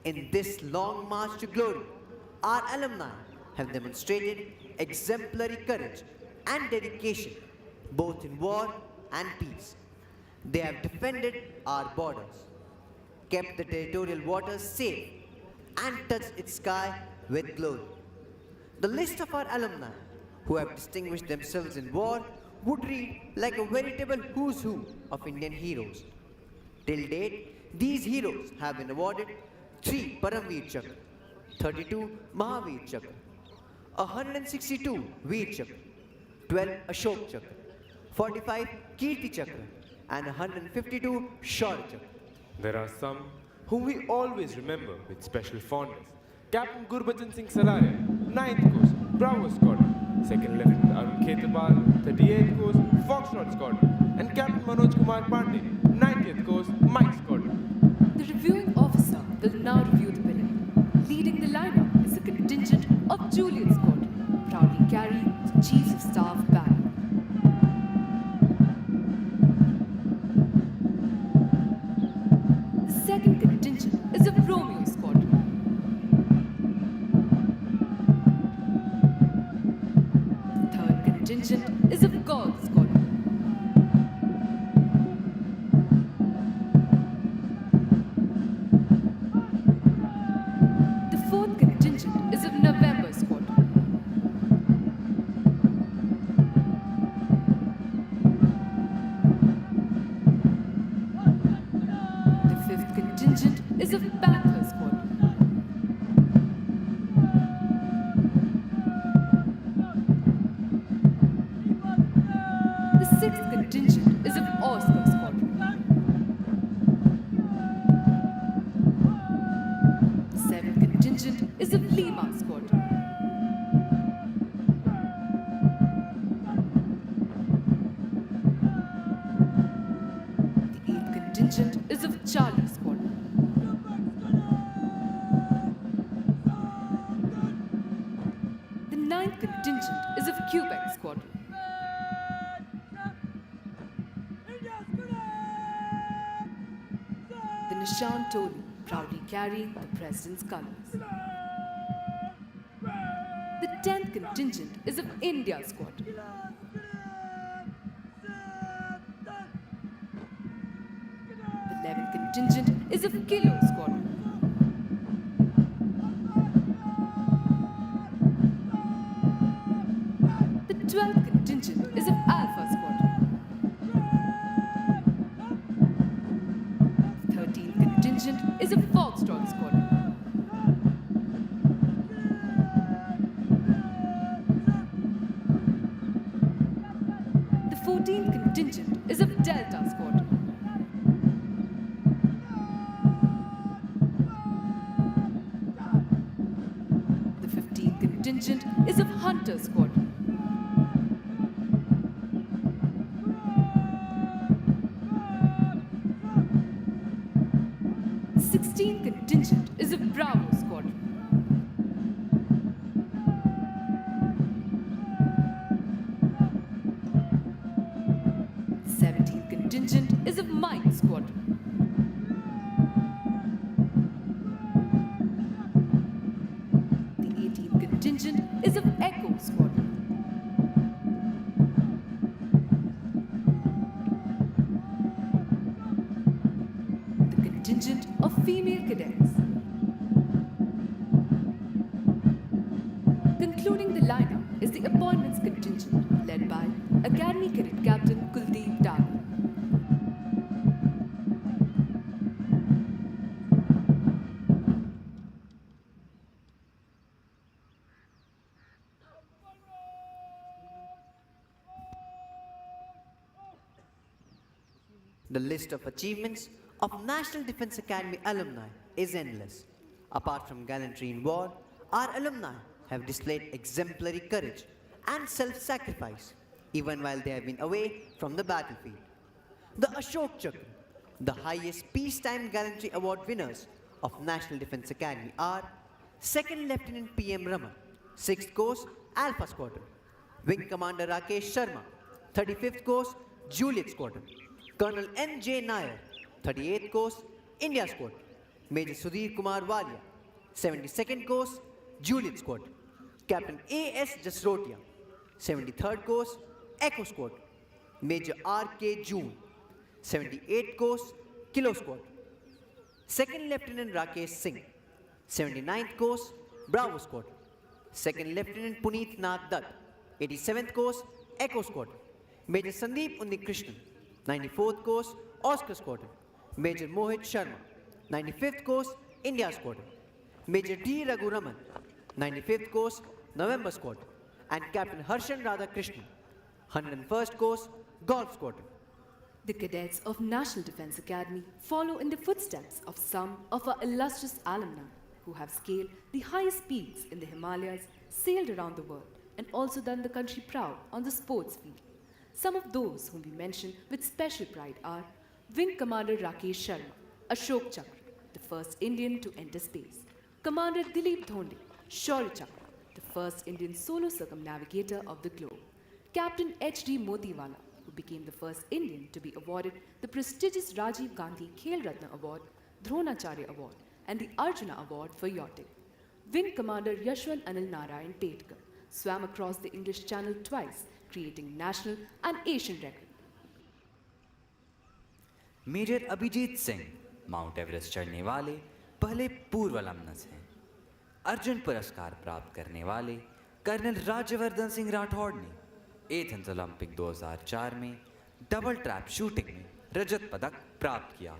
In this long march to glory, our alumni have demonstrated exemplary courage and dedication both in war and peace. They have defended our borders, kept the territorial waters safe, and touched its sky with glory. The list of our alumni who have distinguished themselves in war would read like a veritable who's who of Indian heroes. Till date, these heroes have been awarded 3 Paramveer Chakra, 32 Mahavir Chakra, 162 Veer Chakra, 12 Ashok Chakra, 45 Kirti Chakra, and 152 Shaurya Chakra. There are some whom we always remember with special fondness. Captain Gurbachan Singh Salaria, 9th Coast, Bravo Squadron, 2nd Lieutenant Arun Khetabal, 38th Coast, Foxtrot Squadron, and Captain Manoj Kumar Pandey, 90th Coast, Mike Squadron. The reviewing officer will now review the parade. Leading the lineup is a contingent of Juliet Squadron, proudly carrying the Chief of Staff banner. The second contingent is of Romeo Squadron. The third contingent is of God Squadron. The fourth contingent is of November Squadron. The fifth contingent is of Panther Squadron. The sixth contingent is of Oscar Squadron. The seventh contingent is of Lima Squadron. The eighth contingent is of Charlie Squadron. The ninth contingent is of Quebec Squadron. The Nishan Toli, proudly carrying the President's colors. The 10th contingent is of India Squadron. The 11th contingent is of Kilo Squadron. The 12th contingent is of Alpha Squadron. The 13th contingent is of Foxtrot Squadron. The 14th contingent is of Hunter Squadron. 16th Contingent is a Bravo Squadron. 17th Contingent is a Mine Squadron. 18th Contingent is of Echo Squadron. The contingent of female cadets. Concluding the lineup is the appointments contingent led by Academy Cadet Captain Kuldeep Daga. The list of achievements of National Defense Academy alumni is endless. Apart from gallantry in war, our alumni have displayed exemplary courage and self-sacrifice even while they have been away from the battlefield. The Ashok Chakra, the highest peacetime gallantry award winners of National Defense Academy are 2nd Lieutenant P.M. Raman, 6th Course Alpha Squadron, Wing Commander Rakesh Sharma, 35th Course Juliet Squadron, Colonel M.J. Nair, 38th Course India Squadron, Major Sudhir Kumar Walia, 72nd Course Juliet Squadron, Captain A.S. Jasrotia, 73rd Course Echo Squadron, Major R.K. June, 78th Course Kilo Squadron, 2nd Lieutenant Rakesh Singh, 79th Course Bravo Squadron, 2nd Lieutenant Puneet Nath Dutt, 87th Course Echo Squadron, Major Sandeep Unnikrishnan, 94th Course Oscar Squadron, Major Mohit Sharma, 95th Course India Squadron, Major D. Raghuraman, 95th Course November Squadron, and Captain Harshan Radhakrishnan, 101st Course Golf Squadron. The cadets of National Defense Academy follow in the footsteps of some of our illustrious alumni who have scaled the highest peaks in the Himalayas, sailed around the world, and also done the country proud on the sports field. Some of those whom we mention with special pride are Wing Commander Rakesh Sharma, Ashok Chakra, the first Indian to enter space; Commander Dilip Dhonde, Shaurya Chakra, the first Indian solo circumnavigator of the globe; Captain H.D. Motiwala, who became the first Indian to be awarded the prestigious Rajiv Gandhi Khel Ratna Award, Dronacharya Award, and the Arjuna Award for yachting; Wing Commander Yashwant Anil Narayan Petkar swam across the English Channel twice, creating national and Asian record. Major Abhijeet Singh mount Everest चढ़ने वाले पहले पूर्व अलमनस हैं। अर्जुन पुरस्कार प्राप्त करने वाले colonel Rajyavardhan Singh Rathore ने एथेंस ओलंपिक 2004 में डबल ट्रैप शूटिंग में रजत पदक प्राप्त किया।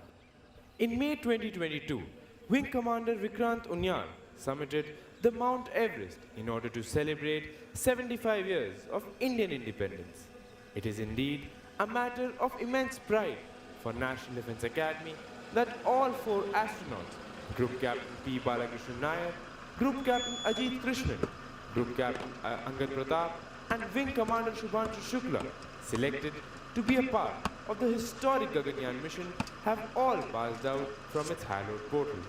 In May 2022, Wing Commander Vikrant Unyan summited the Mount Everest in order to celebrate 75 years of Indian independence. It is indeed a matter of immense pride for National Defense Academy that all four astronauts, Group Captain P. Balakrishnan Nair, Group Captain Ajit Krishnan, Group Captain Angad Pratap, and Wing Commander Shubhanshu Shukla, selected to be a part of the historic Gaganyaan mission, have all passed out from its hallowed portals.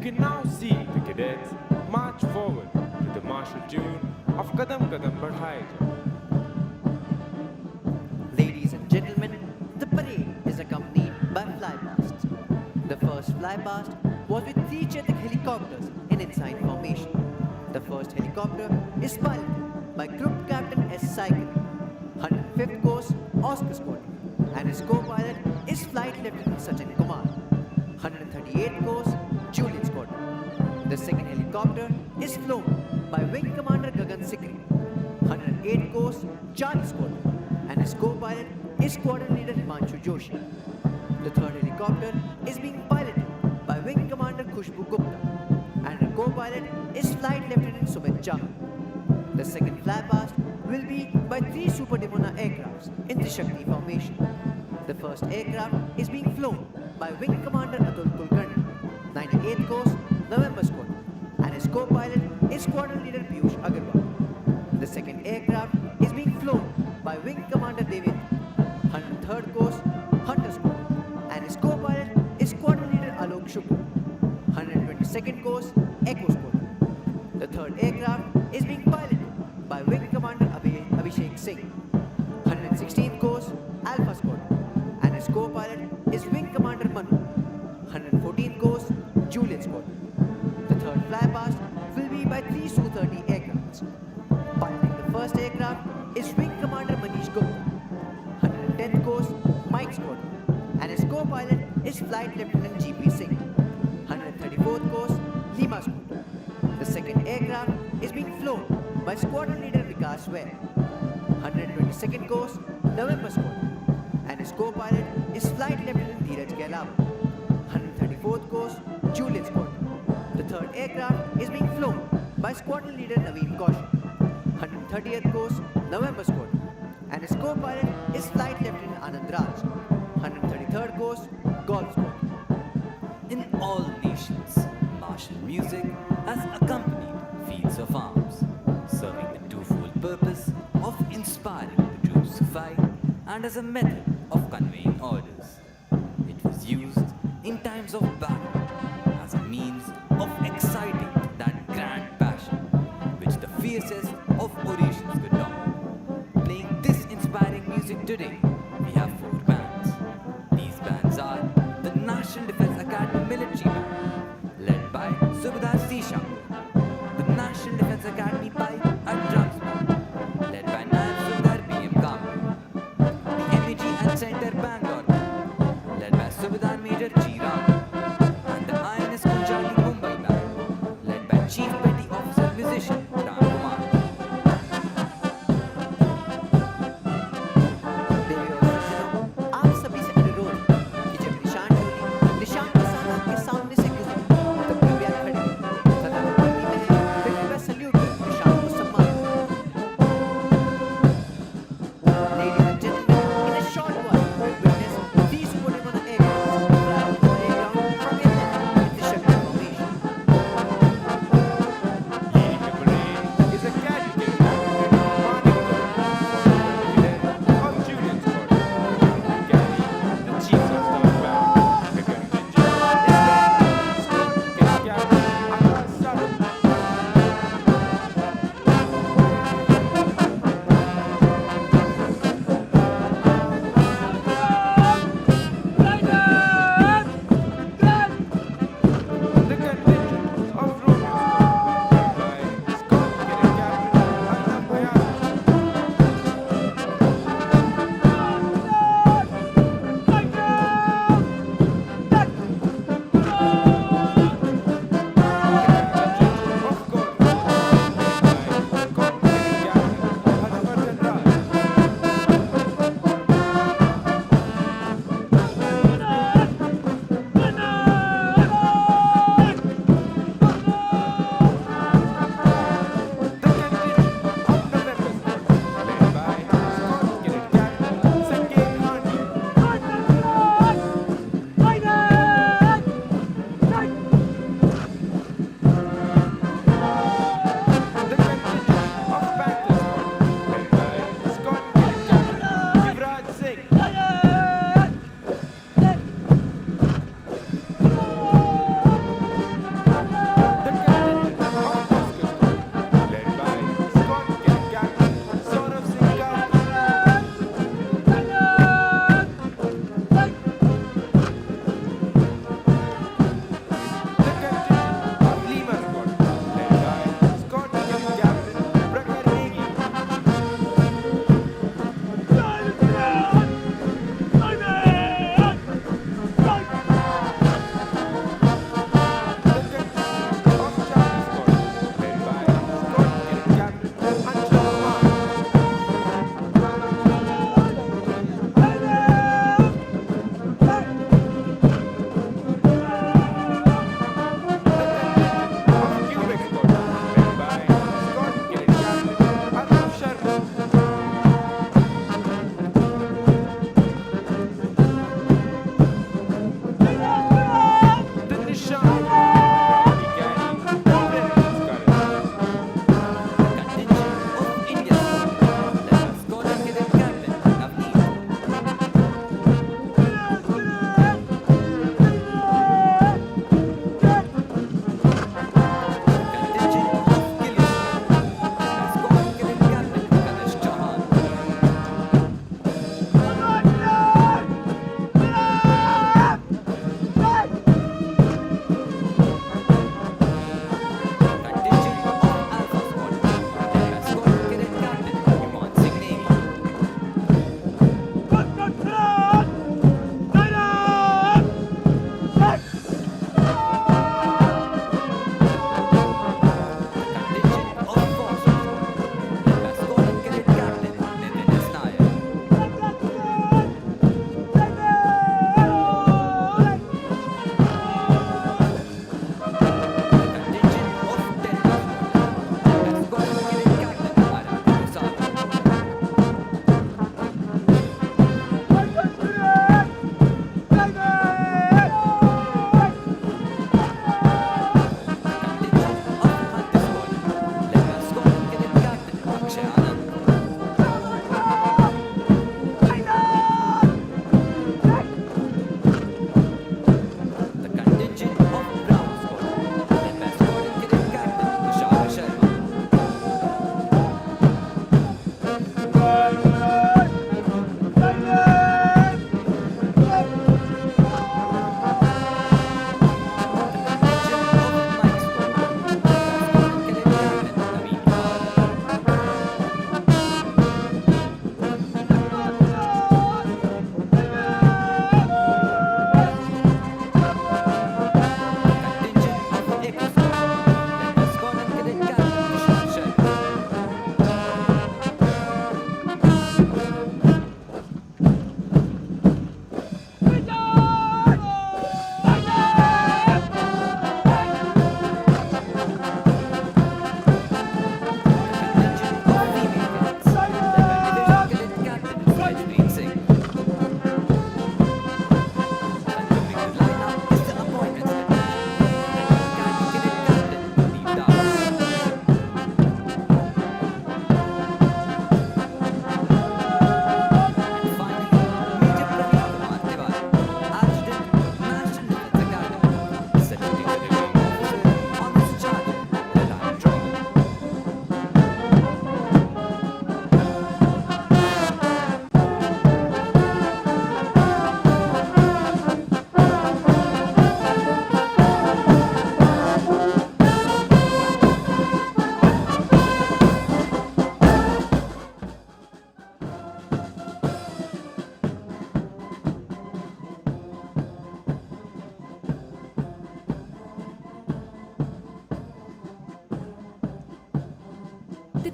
can now see the cadets march forward to the martial tune of Kadam Kadam Badhai Jo. Ladies and gentlemen, the parade is accompanied by flypasts. The first flypast was with three Chetak helicopters in ensign formation. The first helicopter is piloted by Group Captain S. Cycle, 105th Course Oscar Squadron, and his co-pilot is Flight Lieutenant Sachin Kumar, 138th Course Juliet Squadron. The second helicopter is flown by Wing Commander Gagan Sikri, 108th Course Charlie Squadron, and his co-pilot is Squadron Leader Himanshu Joshi. The third helicopter is being piloted by Wing Commander Khushbu Gupta, and her co-pilot is Flight Lieutenant Sumit Chahal. The second flypast will be by three Super Dimona aircrafts in the Shakti formation. The first aircraft is being flown by Wing Commander Atul Kulkarni, 98th Course November Squadron, and his co-pilot is Squadron Leader Piyush Agarwal. The second aircraft is being flown by Wing Commander Devendra, 103rd Course Hunter Squadron, and his co-pilot is Squadron Leader Alok Shukla, 122nd Course Echo Squadron. The third aircraft is being piloted by Wing Commander Abhishek Singh, 116th Course Alpha Squadron, and his co-pilot is Wing Commander Manu, 114th Course Juliet Squadron. The third flypast will be by three Su-30 aircrafts. Piloting the first aircraft is Wing Commander Manish Gupta, 110th Course Mike Squadron, and his co-pilot is Flight Lieutenant G.P. Singh, 134th Course Lima Squadron. The second aircraft is being flown by Squadron Leader Vikas Ware, 122nd Course November Squadron, and his co-pilot is Flight Lieutenant Dheeraj Gailawat, 134th Course Juliet Squadron. The third aircraft is being flown by Squadron Leader Naveen Kaushal, 130th Course November Squadron, and his co-pilot is Flight Lieutenant Anand Raj, 133rd Course Golf Squadron. In all nations, martial music has accompanied feats of arms, serving the twofold purpose of inspiring the troops to fight and as a method of conveying orders. It was used in times of battle as a means of exciting that grand passion which the fiercest of orations could dominate. Playing this inspiring music today, we have four bands. These bands are the National Defense Academy Military Band, led by Subhadar C. Shankar, the National Defense Academy Pipe and Drums Band, led by Naib Subhadar B.M. Kamble, the MAG and Center Bangalore Band, led by Subhadar Major G. Ram, and the INS Kunjali Mumbai Band, led by Chief Petty Officer Musician Ram Kumar. देवी और सज्जनों, आप सभी से अनुरोध है कि जब निशान टोली निशान के साथ आपके सामने से गुजरे तो कृपया खड़े हों तथा पंक्ति में है फिर कृपया सल्यूट कर निशान को सम्मान करें। Ladies and gentlemen, in a short while, we'll witness these Super Dimona aircraft fly over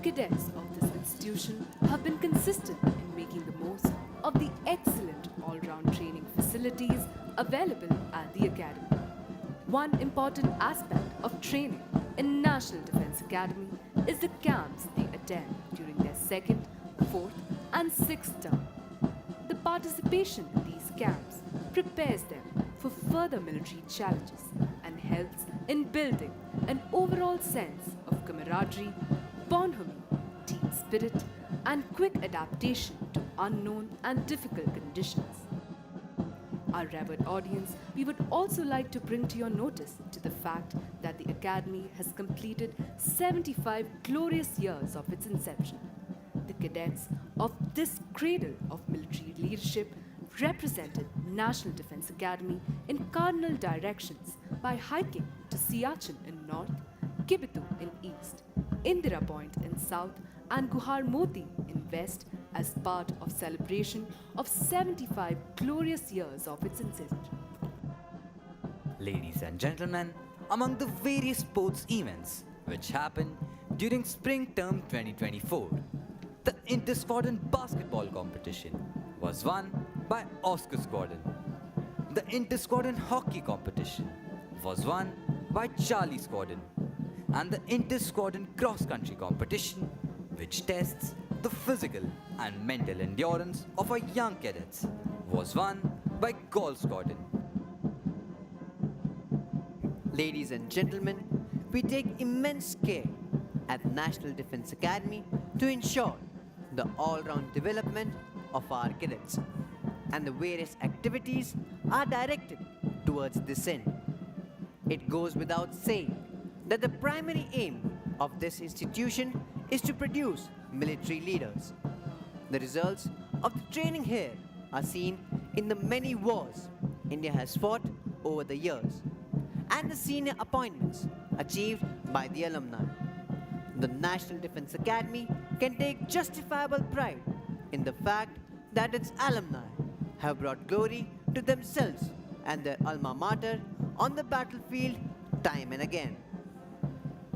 cadets of this institution have been consistent in making the most of the excellent all round training facilities available at the Academy. One important aspect of training in National Defense Academy is the camps they attend during their second, fourth, and sixth term. The participation in these camps prepares them for further military challenges and helps in building an overall sense of camaraderie, bonhomie, team spirit, and quick adaptation to unknown and difficult conditions. Our revered audience, we would also like to bring to your notice to the fact that the Academy has completed 75 glorious years of its inception. The cadets of this cradle of military leadership represented National Defense Academy in cardinal directions by hiking to Siachen in north, Kibitu in east, Indira Point in south, and Guhar Moti in west as part of celebration of 75 glorious years of its inception. Ladies and gentlemen, among the various sports events which happened during spring term 2024, the inter-squadron basketball competition was won by Oscar Squadron. The inter-squadron hockey competition was won by Charlie Squadron. And the inter-squadron cross-country competition, which tests the physical and mental endurance of our young cadets, was won by Gall Squadron. Ladies and gentlemen, we take immense care at National Defense Academy to ensure the all-round development of our cadets, and the various activities are directed towards this end. It goes without saying that the primary aim of this institution is to produce military leaders. The results of the training here are seen in the many wars India has fought over the years and the senior appointments achieved by the alumni. The National Defense Academy can take justifiable pride in the fact that its alumni have brought glory to themselves and their alma mater on the battlefield time and again.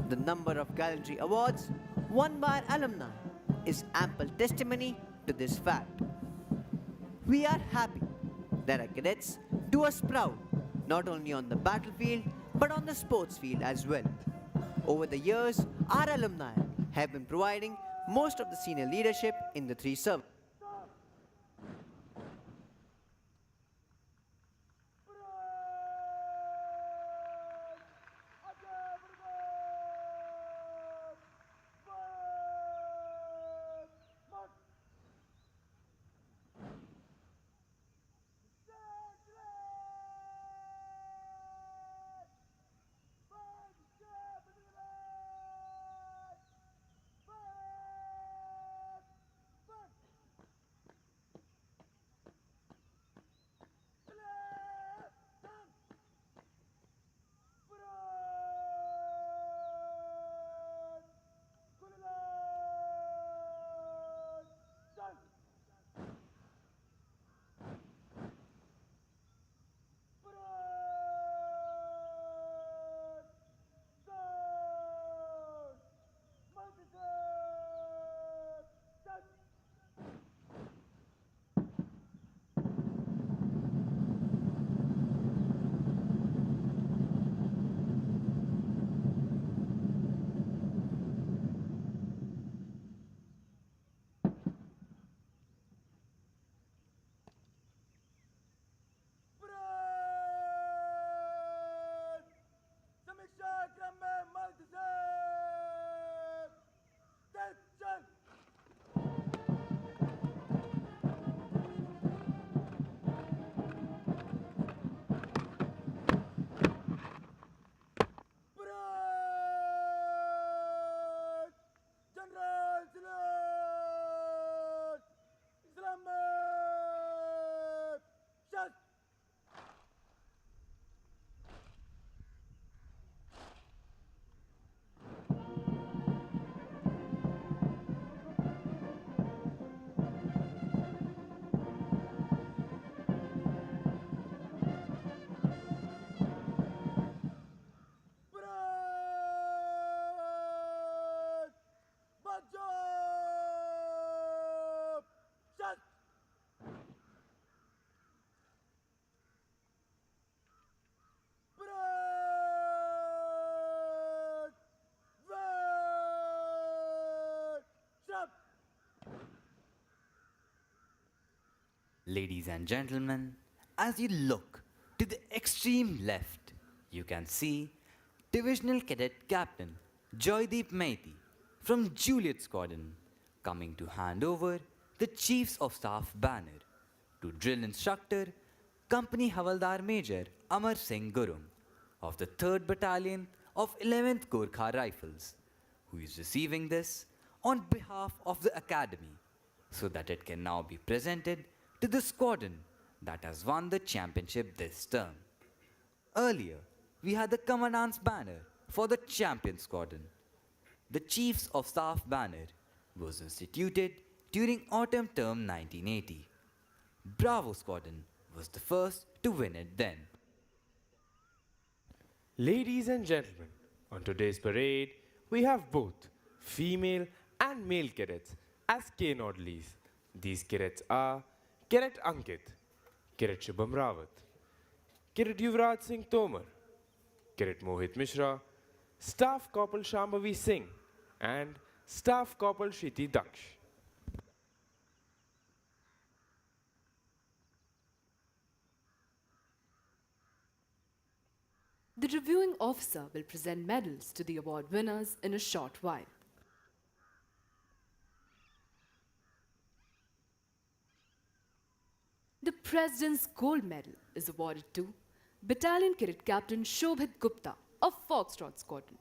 The number of gallantry awards won by our alumni is ample testimony to this fact. We are happy that our cadets do us proud not only on the battlefield but on the sports field as well. Over the years, our alumni have been providing most of the senior leadership in the three services. Ladies and gentlemen, as you look to the extreme left, you can see Divisional Cadet Captain Joydeep Maiti from Juliet Squadron coming to hand over the Chiefs of Staff banner to drill instructor Company Havaldar Major Amar Singh Gurung of the 3rd Battalion of 11th Gorkha Rifles, who is receiving this on behalf of the Academy so that it can now be presented to the squadron that has won the championship this term. Earlier, we had the Commandant's banner for the champion squadron. The Chiefs of Staff banner was instituted during autumn term 1980. Bravo Squadron was the first to win it then. Ladies and gentlemen, on today's parade, we have both female and male cadets as cane orderlies. These cadets are Cadet Ankit, Cadet Shubham Rawat, Cadet Yuvraj Singh Tomar, Cadet Mohit Mishra, Staff Corporal Shambhavi Singh, and Staff Corporal Shiti Daksh. The reviewing officer will present medals to the award winners in a short while. The President's Gold Medal is awarded to Battalion Cadet Captain Shobhit Gupta of Foxtrot Squadron.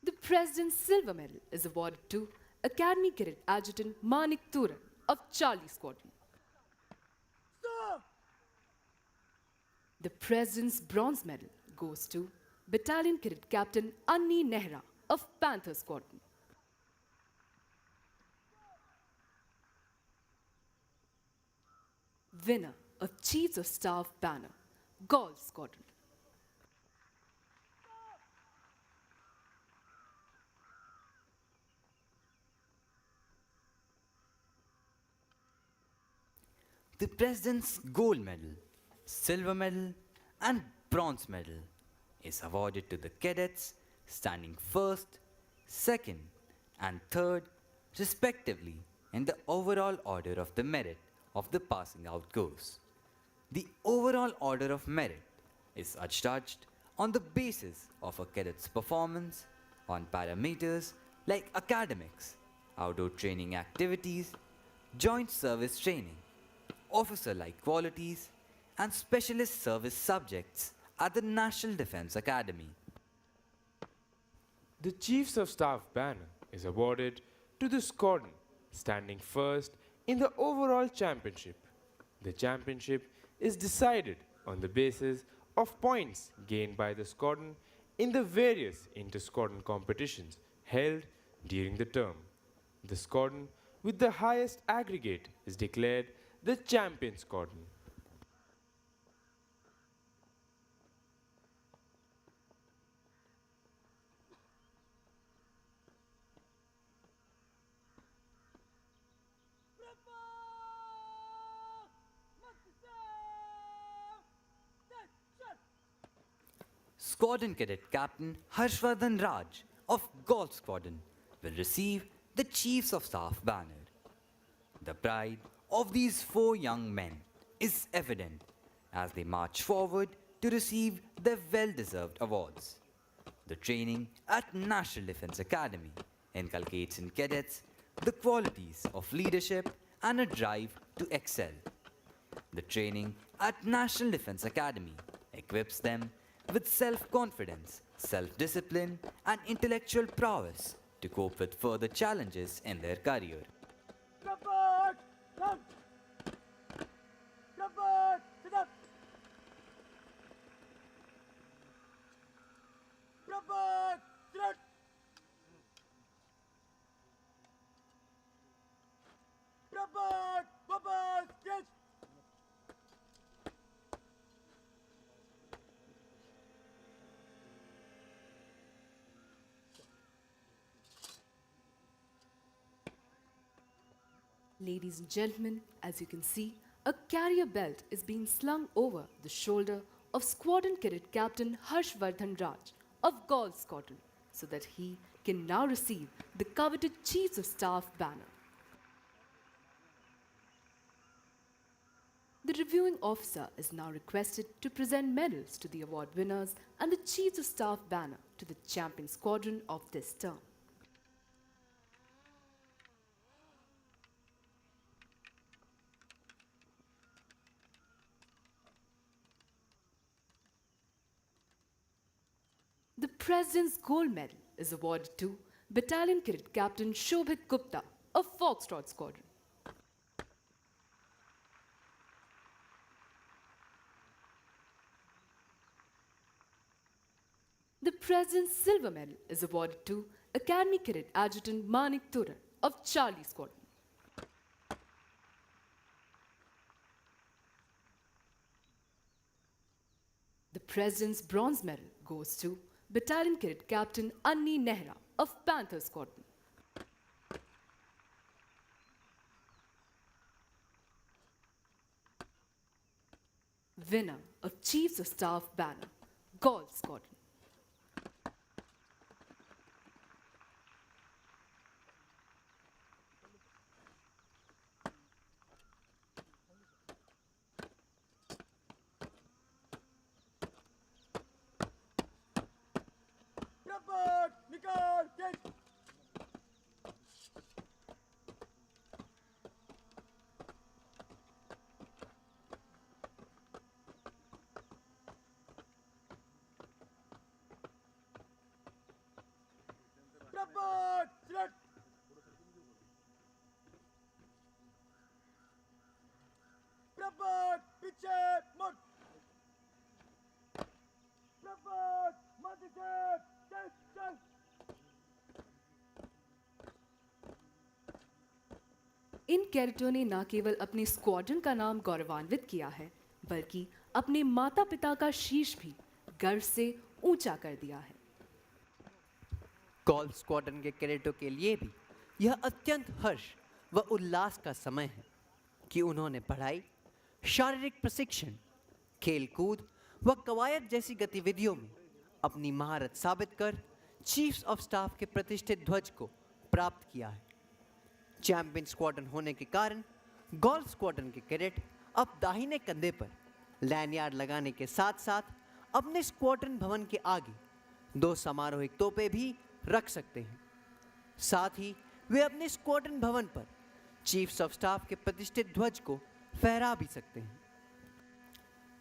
The President's Silver Medal is awarded to Academy Cadet Adjutant Manik Turan of Charlie Squadron. The President's Bronze Medal goes to Battalion Cadet Captain Anni Nehra of Panther Squadron. Winner of Chiefs of Staff banner, Golf Squadron. The President's Gold Medal, Silver Medal, and Bronze Medal is awarded to the cadets standing first, second, and third, respectively, in the overall order of the merit of the passing out course. The overall order of merit is adjudged on the basis of a cadet's performance on parameters like academics, outdoor training activities, joint service training, officer-like qualities, and specialist service subjects at the National Defence Academy. The Chiefs of Staff banner is awarded to the squadron standing first in the overall championship. The championship is decided on the basis of points gained by the squadron in the various inter-squadron competitions held during the term. The squadron with the highest aggregate is declared the champion squadron. Squadron Cadet Captain Harshvardhan Raj of Golf Squadron will receive the Chiefs of Staff banner. The pride of these 4 young men is evident as they march forward to receive their well-deserved awards. The training at National Defence Academy inculcates in cadets the qualities of leadership and a drive to excel. The training at National Defence Academy equips them with self-confidence, self-discipline, and intellectual prowess to cope with further challenges in their career. Rapport! Come! Rapport! Sit up! Rapport! Sit up! Rapport! Rapport! Sketch! Ladies and gentlemen, as you can see, a carrier belt is being slung over the shoulder of Squadron Cadet Captain Harshvardhan Raj of Golf Squadron. so that he can now receive the coveted Chiefs of Staff banner. The reviewing officer is now requested to present medals to the award winners and the Chiefs of Staff banner to the champion squadron of this term. The President's Gold Medal is awarded to Battalion Cadet Captain Shobhit Gupta of Foxtrot Squadron. The President's Silver Medal is awarded to Academy Cadet Adjutant Manik Turan of Charlie Squadron. The President's Bronze Medal goes to Battalion Cadet Captain Anni Nehra of Panther Squadron. Winner of Chiefs of Staff banner, Golf Squadron. Prabhat, Nikar, get! Prabhat, select! Prabhat, पीछे मुड़! Prabhat, मत इधर! चल, चल! इन कैडेटों ने न केवल अपने स्क्वाड्रन का नाम गौरवान्वित किया है, बल्कि अपने माता पिता का शीश भी गर्व से ऊंचा कर दिया है। गोल्फ स्क्वाड्रन के कैडेटों के लिए भी यह अत्यंत हर्ष व उल्लास का समय है कि उन्होंने पढ़ाई, शारीरिक प्रशिक्षण, खेलकूद व कवायद जैसी गतिविधियों में अपनी महारत साबित कर चीफ्स ऑफ स्टाफ के प्रतिष्ठित ध्वज को प्राप्त किया है। चैंपियन स्क्वाड्रन होने के कारण गोल्फ स्क्वाड्रन के कैडेट अब दाहिने कंधे पर लैंडयार्ड लगाने के साथ साथ अपने स्क्वाड्रन भवन के आगे 2 समारोहिक तोपें भी रख सकते हैं। साथ ही वे अपने स्क्वाड्रन भवन पर चीफ्स ऑफ स्टाफ के प्रतिष्ठित ध्वज को फहरा भी सकते हैं।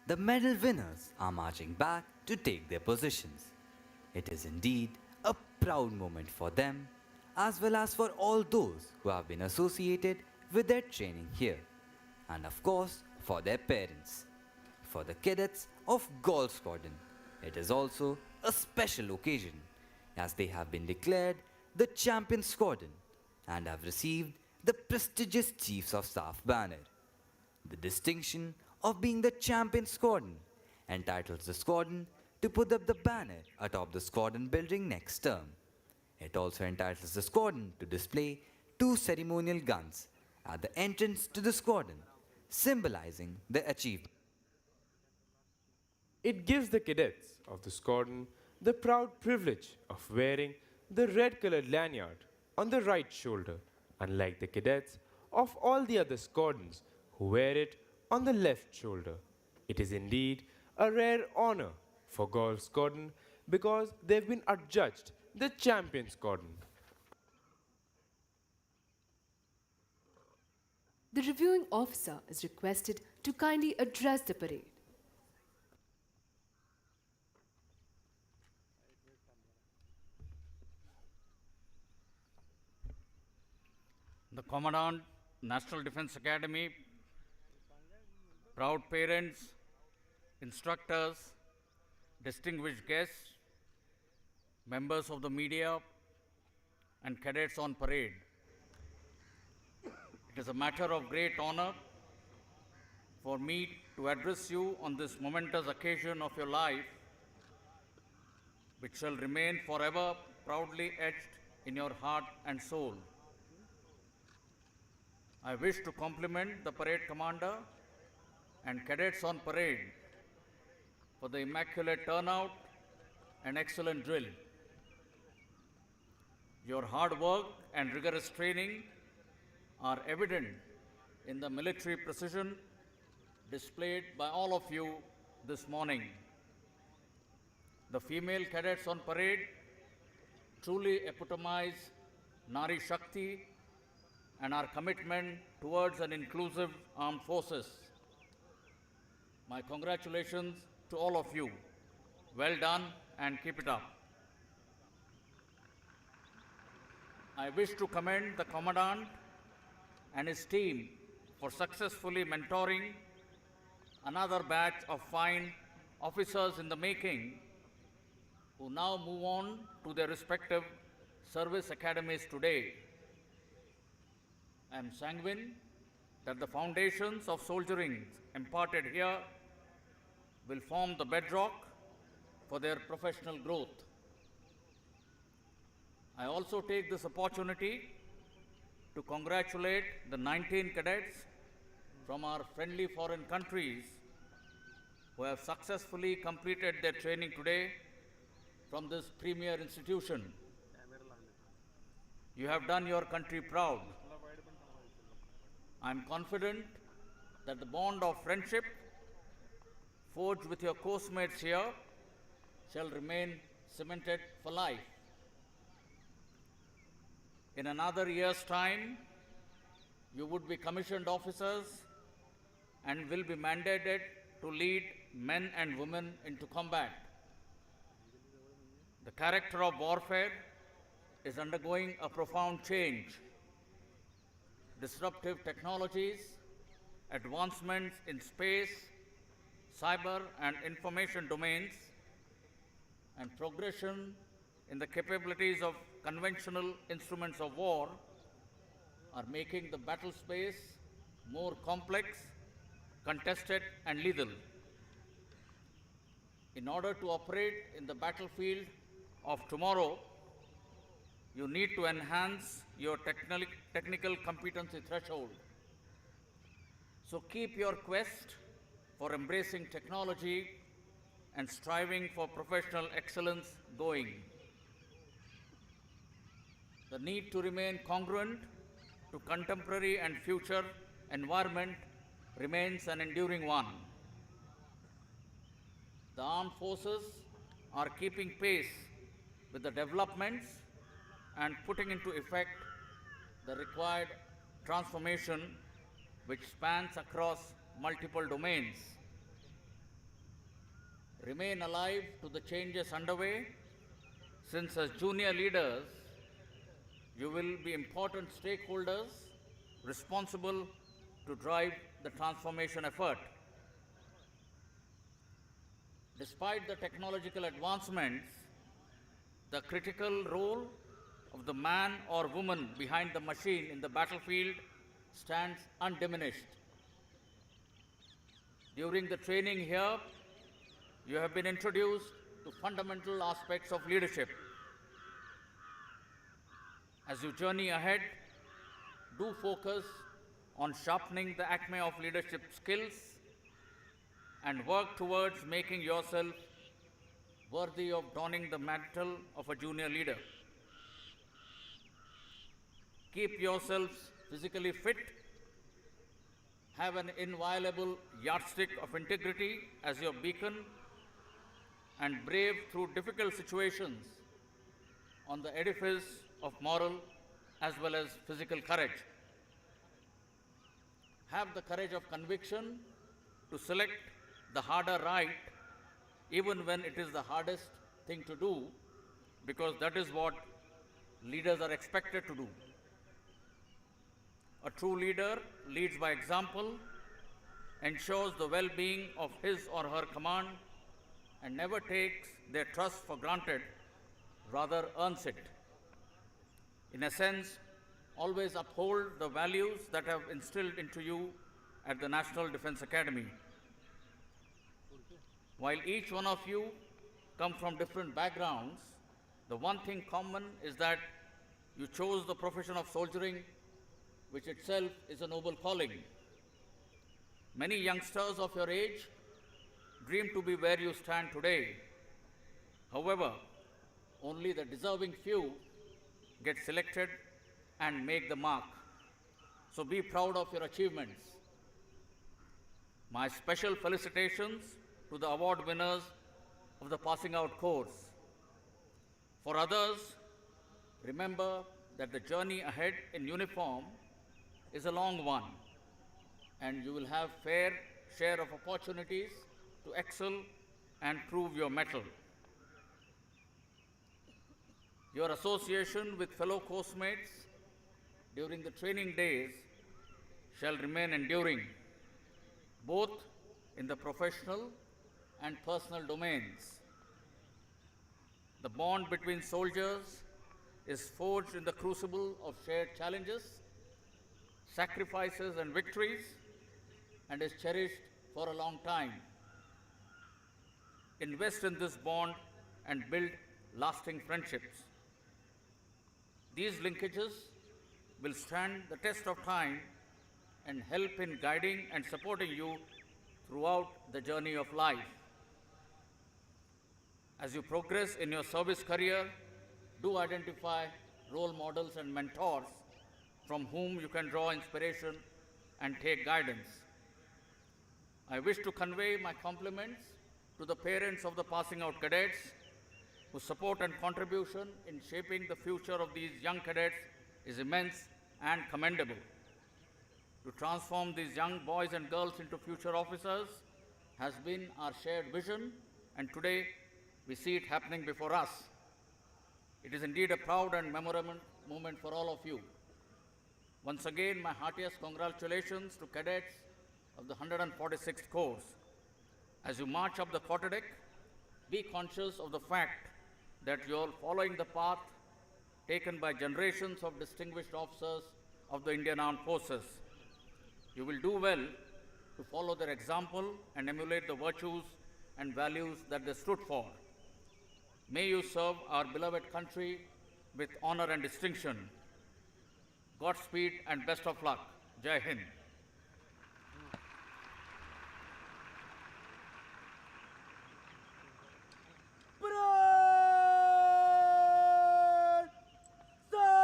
The medal winners are marching back to take their positions. It is indeed a proud moment for them, as well as for all those who have been associated with their training here, and of course for their parents. For the cadets of Golf Squadron, it is also a special occasion, as they have been declared the champion squadron and have received the prestigious Chiefs of Staff banner. The distinction of being the champion squadron entitles the squadron to put up the banner atop the squadron building next term. It also entitles the squadron to display 2 ceremonial guns at the entrance to the squadron, symbolizing the achievement. It gives the cadets of the squadron the proud privilege of wearing the red colored lanyard on the right shoulder, unlike the cadets of all the other squadrons who wear it on the left shoulder. It is indeed a rare honor for Golf Squadron because they've been adjudged the champion squadron. The reviewing officer is requested to kindly address the parade. The Commandant, National Defense Academy, proud parents, instructors, distinguished guests, members of the media, and cadets on parade. It is a matter of great honor for me to address you on this momentous occasion of your life, which shall remain forever proudly etched in your heart and soul. I wish to compliment the parade commander and cadets on parade for the immaculate turnout and excellent drill. Your hard work and rigorous training are evident in the military precision displayed by all of you this morning. The female cadets on parade truly epitomize Nari Shakti and our commitment towards an inclusive armed forces. My congratulations to all of you. Well done and keep it up. I wish to commend the Commandant and his team for successfully mentoring another batch of fine officers in the making who now move on to their respective service academies today. I am sanguine that the foundations of soldiering imparted here will form the bedrock for their professional growth. I also take this opportunity to congratulate the 19 cadets from our friendly foreign countries who have successfully completed their training today from this premier institution. You have done your country proud. I am confident that the bond of friendship forged with your course-mates here shall remain cemented for life. In another year's time, you would be commissioned officers and will be mandated to lead men and women into combat. The character of warfare is undergoing a profound change. Disruptive technologies, advancements in space, cyber and information domains, and progression in the capabilities of conventional instruments of war are making the battle space more complex, contested, and lethal. In order to operate in the battlefield of tomorrow, you need to enhance your technical competency threshold. So keep your quest for embracing technology and striving for professional excellence going. The need to remain congruent to contemporary and future environment remains an enduring one. The armed forces are keeping pace with the developments and putting into effect the required transformation which spans across multiple domains. Remain alive to the changes underway, since as junior leaders, you will be important stakeholders responsible to drive the transformation effort. Despite the technological advancements, the critical role of the man or woman behind the machine in the battlefield stands undiminished. During the training here, you have been introduced to fundamental aspects of leadership. As you journey ahead, do focus on sharpening the acme of leadership skills and work towards making yourself worthy of donning the mantle of a junior leader. Keep yourselves physically fit, have an inviolable yardstick of integrity as your beacon, and brave through difficult situations on the edifice of moral as well as physical courage. Have the courage of conviction to select the harder right, even when it is the hardest thing to do, because that is what leaders are expected to do. A true leader leads by example, ensures the well-being of his or her command, and never takes their trust for granted, rather earns it. In a sense, always uphold the values that have instilled into you at the National Defense Academy. While each one of you come from different backgrounds, the one thing common is that you chose the profession of soldiering, which itself is a noble calling. Many youngsters of your age dream to be where you stand today. However, only the deserving few get selected and make the mark. So be proud of your achievements. My special felicitations to the award winners of the passing out course. For others, remember that the journey ahead in uniform is a long one, and you will have fair share of opportunities to excel and prove your mettle. Your association with fellow course-mates during the training days shall remain enduring, both in the professional and personal domains. The bond between soldiers is forged in the crucible of shared challenges, sacrifices, and victories, and is cherished for a long time. Invest in this bond and build lasting friendships. These linkages will stand the test of time and help in guiding and supporting you throughout the journey of life. As you progress in your service career, do identify role models and mentors from whom you can draw inspiration and take guidance. I wish to convey my compliments to the parents of the passing out cadets whose support and contribution in shaping the future of these young cadets is immense and commendable. To transform these young boys and girls into future officers has been our shared vision, and today we see it happening before us. It is indeed a proud and memorable moment for all of you. Once again, my heartiest congratulations to cadets of the 146th course. As you march up the quarterdeck, be conscious of the fact that you're following the path taken by generations of distinguished officers of the Indian Armed Forces. You will do well to follow their example and emulate the virtues and values that they stood for. May you serve our beloved country with honor and distinction. Godspeed and best of luck. Jai Hind. Parade! Stop!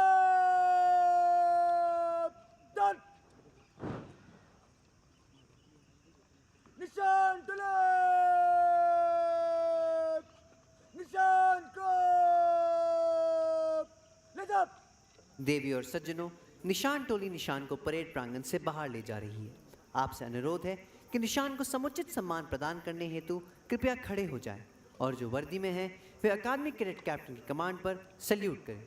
Done! निशान to left! निशान को! Let up! देवी और सज्जनों, निशान टोली निशान को parade प्रांगण से बाहर ले जा रही है। आपसे अनुरोध है कि निशान को समुचित सम्मान प्रदान करने हेतु कृपया खड़े हो जाएं और जो वर्दी में हैं वे अकादमिक कैडेट कैप्टन की कमांड पर सल्यूट करें।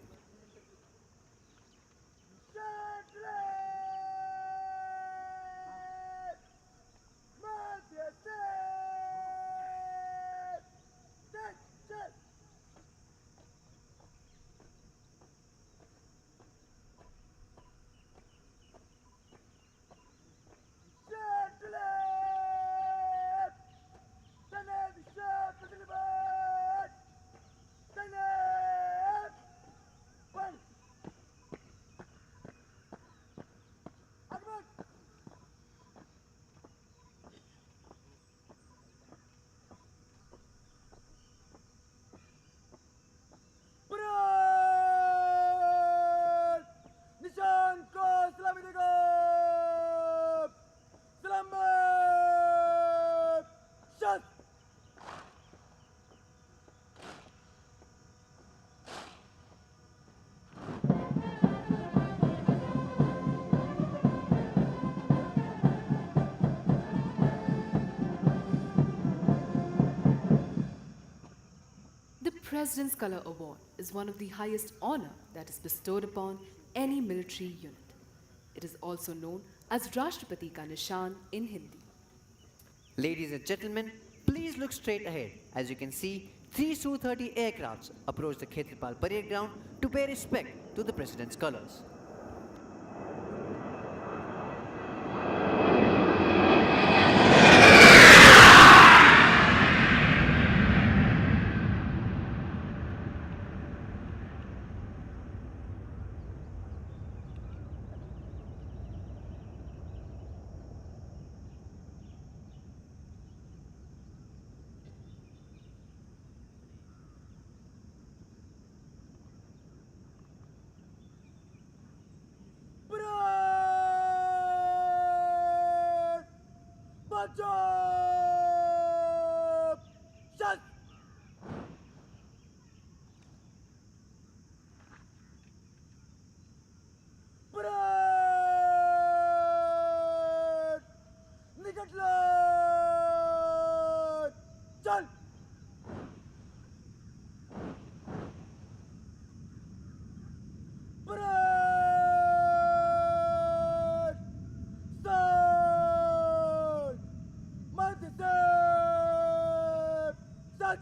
Parade! निशान को सलामी देगा! सलामत! शत! The President's Color Award is one of the highest honor that is bestowed upon any military unit. It is also known as Rashtrapati Ka Nishan in Hindi. Ladies and gentlemen, please look straight ahead. As you can see, 3 Su-30 aircrafts approach the Khetrapal parade ground to pay respect to the President's colors. up! Shut! Parade! निकट लो! चल! Parade! Start! Marte set! Set!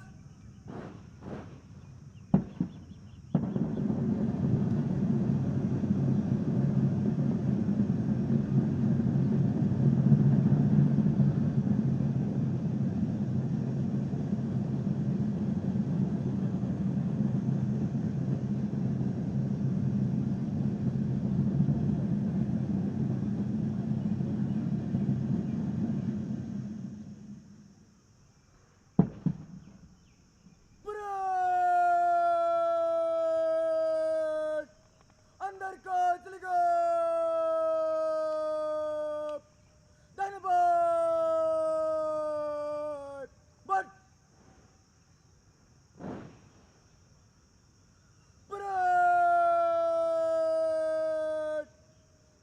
Parade! अंदर को चलेगा! Dynamite! But Parade!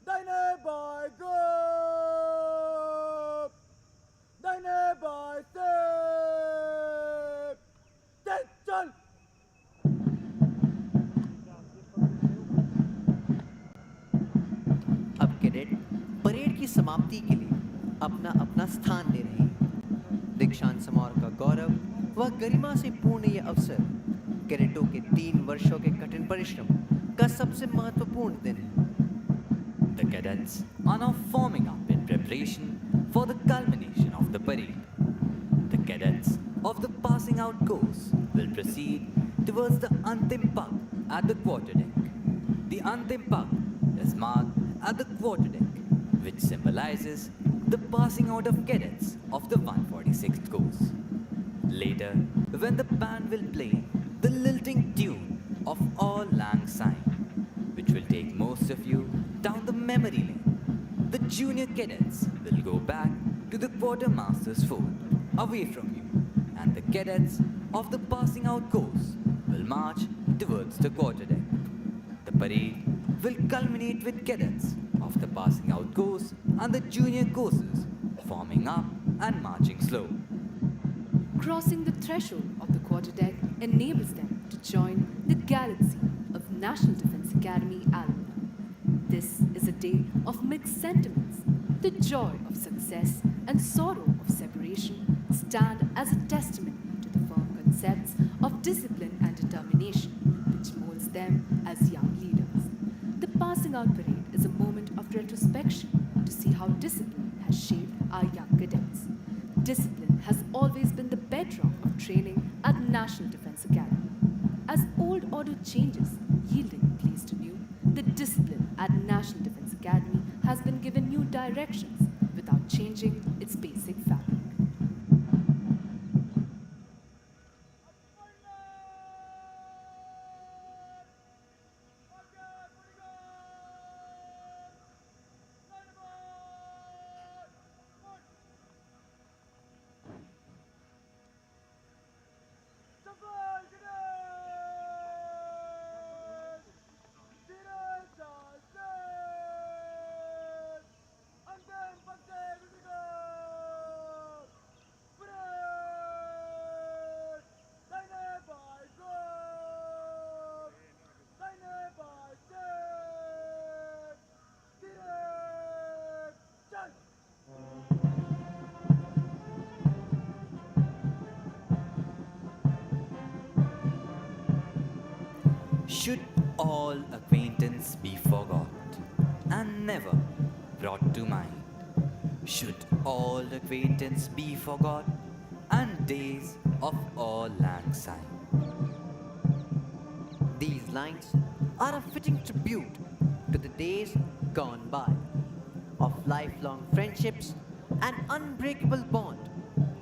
Dynamite go! Dynamite step! Take चल! अब cadet parade की समाप्ति के लिए अपना अपना स्थान ले रहे हैं। दीक्षांत समारोह का गौरव व गरिमा से पूर्ण यह अवसर कैडेटों के 3 वर्षों के कठिन परिश्रम का सबसे महत्वपूर्ण दिन है। The cadets are now forming up in preparation for the culmination of the parade. The cadets of the passing out course will proceed towards the Antim Pug at the quarterdeck. The Antim Pug is marked at the quarterdeck, which symbolizes the passing out of cadets of the 146th course. Later, when the band will play the lilting tune of All Lang Syne, which will take most of you down the memory lane, the junior cadets will go back to the quartermaster's fort away from you, and the cadets of the passing out course will march towards the quarterdeck. The parade will culminate with cadets of the passing out course and the junior courses forming up and marching slow. Crossing the threshold of the quarterdeck enables them to join the galaxy of National Defense Academy alumni. This is a day of mixed sentiments. The joy of success and sorrow of separation stand as a testament to the firm concepts of discipline and determination, which molds them as young leaders. The passing out parade is a moment of retrospection to see how discipline has shaped our young cadets. Discipline has always been the bedrock of training at National Defense Academy. As old order changes, yielding place to new, the discipline at National Defense Academy has been given new directions without changing its basic fabric. Should all acquaintance be forgot and never brought to mind? Should all acquaintance be forgot and days of all lang syne? These lines are a fitting tribute to the days gone by of lifelong friendships and unbreakable bond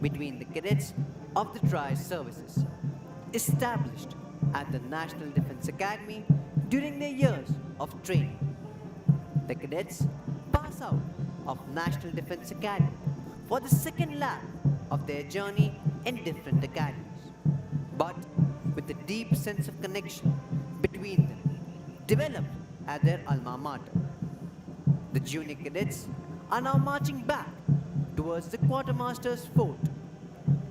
between the cadets of the tri-services established at the National Defense Academy during their years of training. The cadets pass out of National Defense Academy for the second lap of their journey in different academies, but with a deep sense of connection between them, developed at their alma mater. The junior cadets are now marching back towards the quartermaster's fort,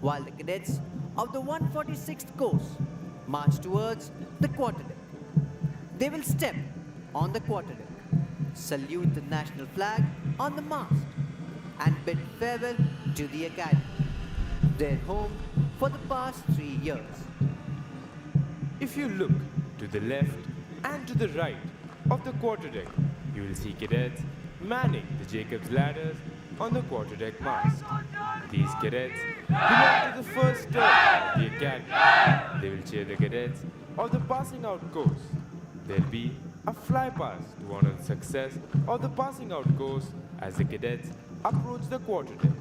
while the cadets of the 146th course march towards the quarterdeck. They will step on the quarterdeck, salute the national flag on the mast, and bid farewell to the academy, their home for the past 3 years. If you look to the left and to the right of the quarterdeck, you will see cadets manning the Jacob's ladders on the quarterdeck mast. These cadets belong to the first term of the academy. They will cheer the cadets of the passing out course. There will be a fly past to honor the success of the passing out course as the cadets approach the quarterdeck.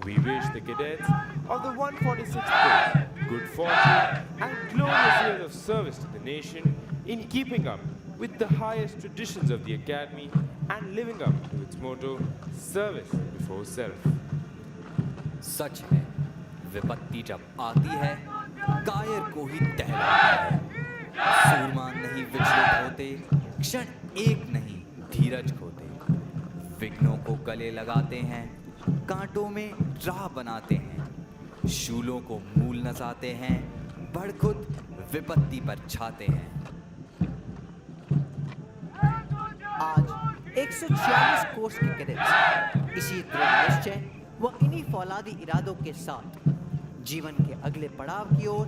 We wish the cadets of the 146th course good fortune and glorious years of service to the nation in keeping up with the highest traditions of the academy and living up to its motto, service before self. सच है, विपत्ति जब आती है कायर को ही दहलाती है। सूरमा नहीं विचलित होते, क्षण एक नहीं धीरज खोते। विघ्नों को गले लगाते हैं, कांटों में राह बनाते हैं, शूलों को मूल नचाते हैं, बढ़ खुद विपत्ति पर छाते हैं। आज 146 कोर्स के कैडेट्स इसी दृढ़ निश्चय व इन्हीं फौलादी इरादों के साथ जीवन के अगले पड़ाव की ओर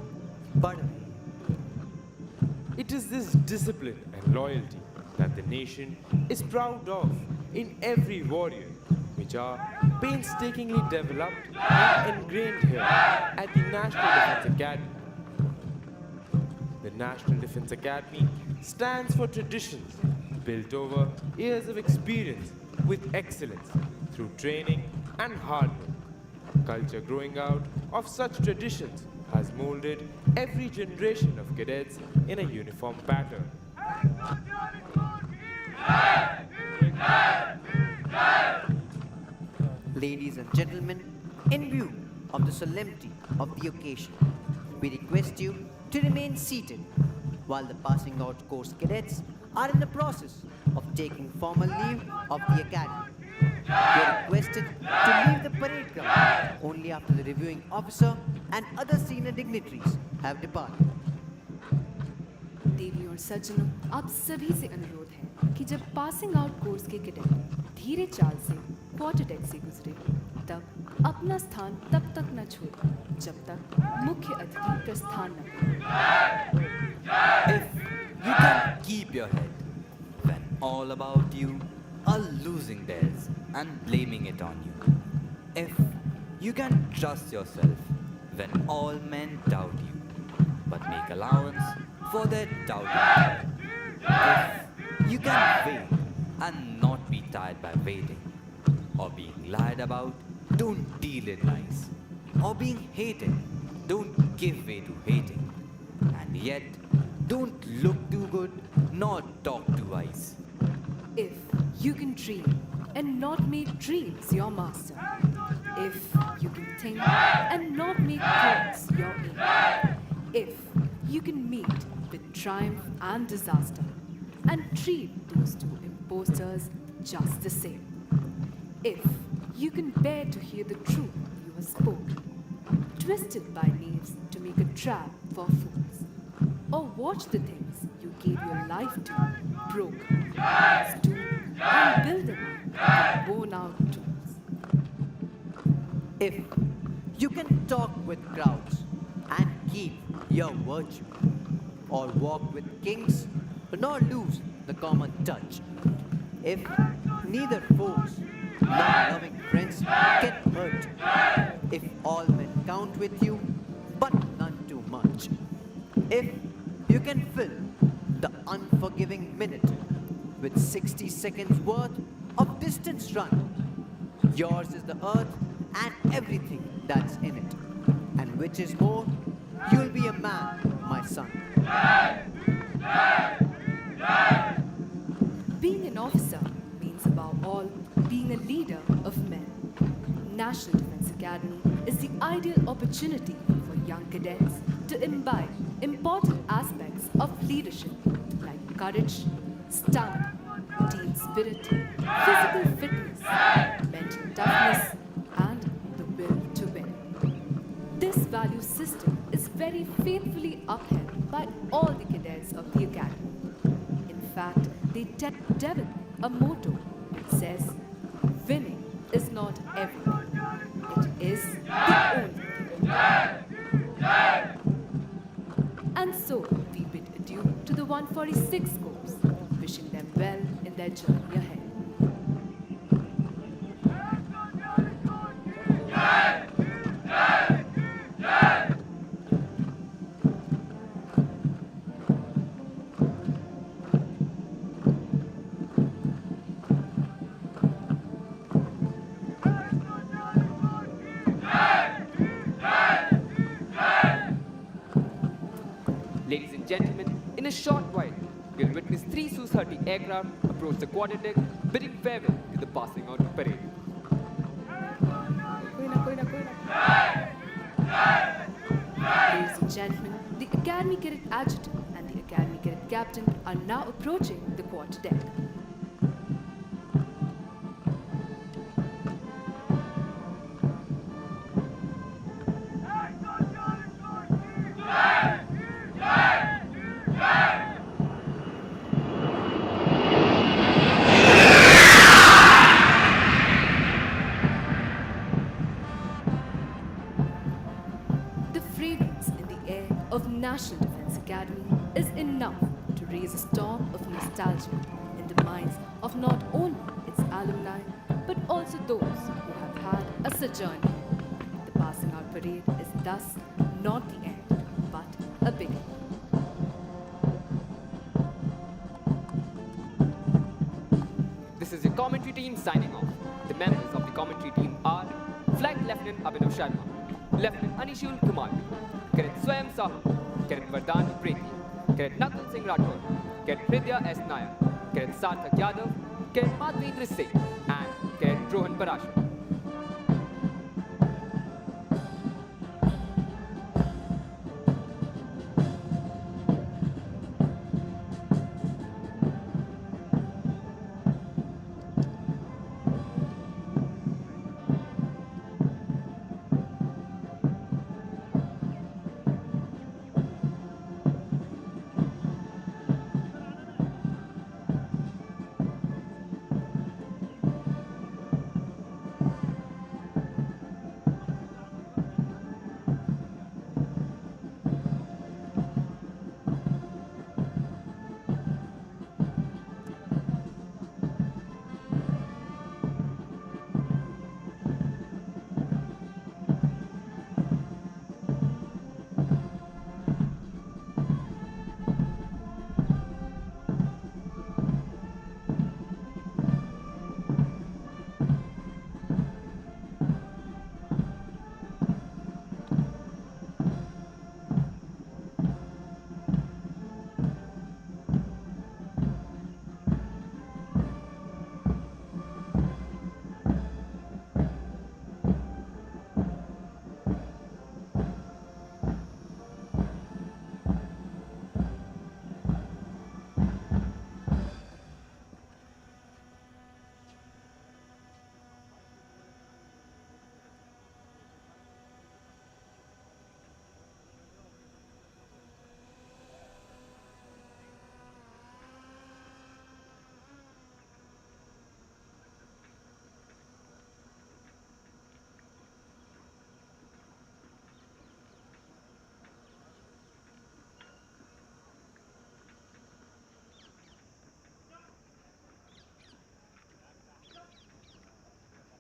बढ़ रहे हैं। It is this discipline and loyalty that the nation is proud of in every warrior, which are painstakingly developed and ingrained here at the National Defense Academy. The National Defense Academy stands for traditions built over years of experience with excellence through training and hard work. Culture growing out of such traditions has molded every generation of cadets in a uniform pattern. Ladies and gentlemen, in view of the solemnity of the occasion, we request you to remain seated while the passing out course cadets are in the process of taking formal leave of the academy. They are requested to leave the parade ground only after the reviewing officer and other senior dignitaries have departed. देवी और सज्जनों, आप सभी से अनुरोध है कि जब passing out course के कैडेट धीरे चाल से क्वार्टर डेक से गुजरे, तब अपना स्थान तब तक न छोड़ें जब तक मुख्य अतिथि प्रस्थान न करें। If you can keep your head when all about you are losing theirs and blaming it on you. If you can trust yourself when all men doubt you, but make allowance for their doubting. If you can wait and not be tired by waiting, or being lied about, don't deal in lies, or being hated, don't give way to hating, and yet don't look too good nor talk too wise. If you can dream and not make dreams your master, if you can think and not make thoughts your aim, if you can meet with triumph and disaster and treat those two impostors just the same, if you can bear to hear the truth you have spoken, twisted by knaves to make a trap for fools, or watch the things you gave your life to broken, stone, and build them up with worn out tools. If you can talk with crowds and keep your virtue, or walk with kings nor lose the common touch, if neither foes nor loving friends can hurt you, if all men count with you but none too much, if you can fill the unforgiving minute with 60 seconds worth of distance run, yours is the earth and everything that's in it, and which is more, you'll be a man, my son. Being an officer means above all being a leader of men. National Defense Academy is the ideal opportunity for young cadets to imbibe important aspects of leadership like courage, stamina, team spirit, physical fitness, mental toughness, and the will to win. This value system is very faithfully upheld by all the cadets of the Academy. In fact, they develop a motto which says, winning is not everything, it is the only thing. And so, we bid adieu to the 146 Corps, wishing them well in their journey ahead. Ladies and gentlemen, in a short while, we'll witness three Su-30 aircraft approach the quarterdeck, bidding farewell to the passing out of parade. Ladies and gentlemen, the Academy Cadet Adjutant and the Academy Cadet Captain are now approaching the quarterdeck. The fragrance in the air of National Defense Academy is enough to raise a storm of nostalgia in the minds of not only its alumni, but also those who have had a sojourn here. The passing out parade is thus not the end, but a beginning. This is your commentary team signing off. The members of the commentary team are Flight Lieutenant Abhinav Sharma, Lieutenant Anishul Kumar, Cadet Swayam Sahu, Cadet Vardhan Preti, Cadet Nakul Singh Rathod, Cadet Hridya S. Nair, Cadet Sarthak Yadav, Cadet Madhvendra Singh, and Cadet Rohan Parashar.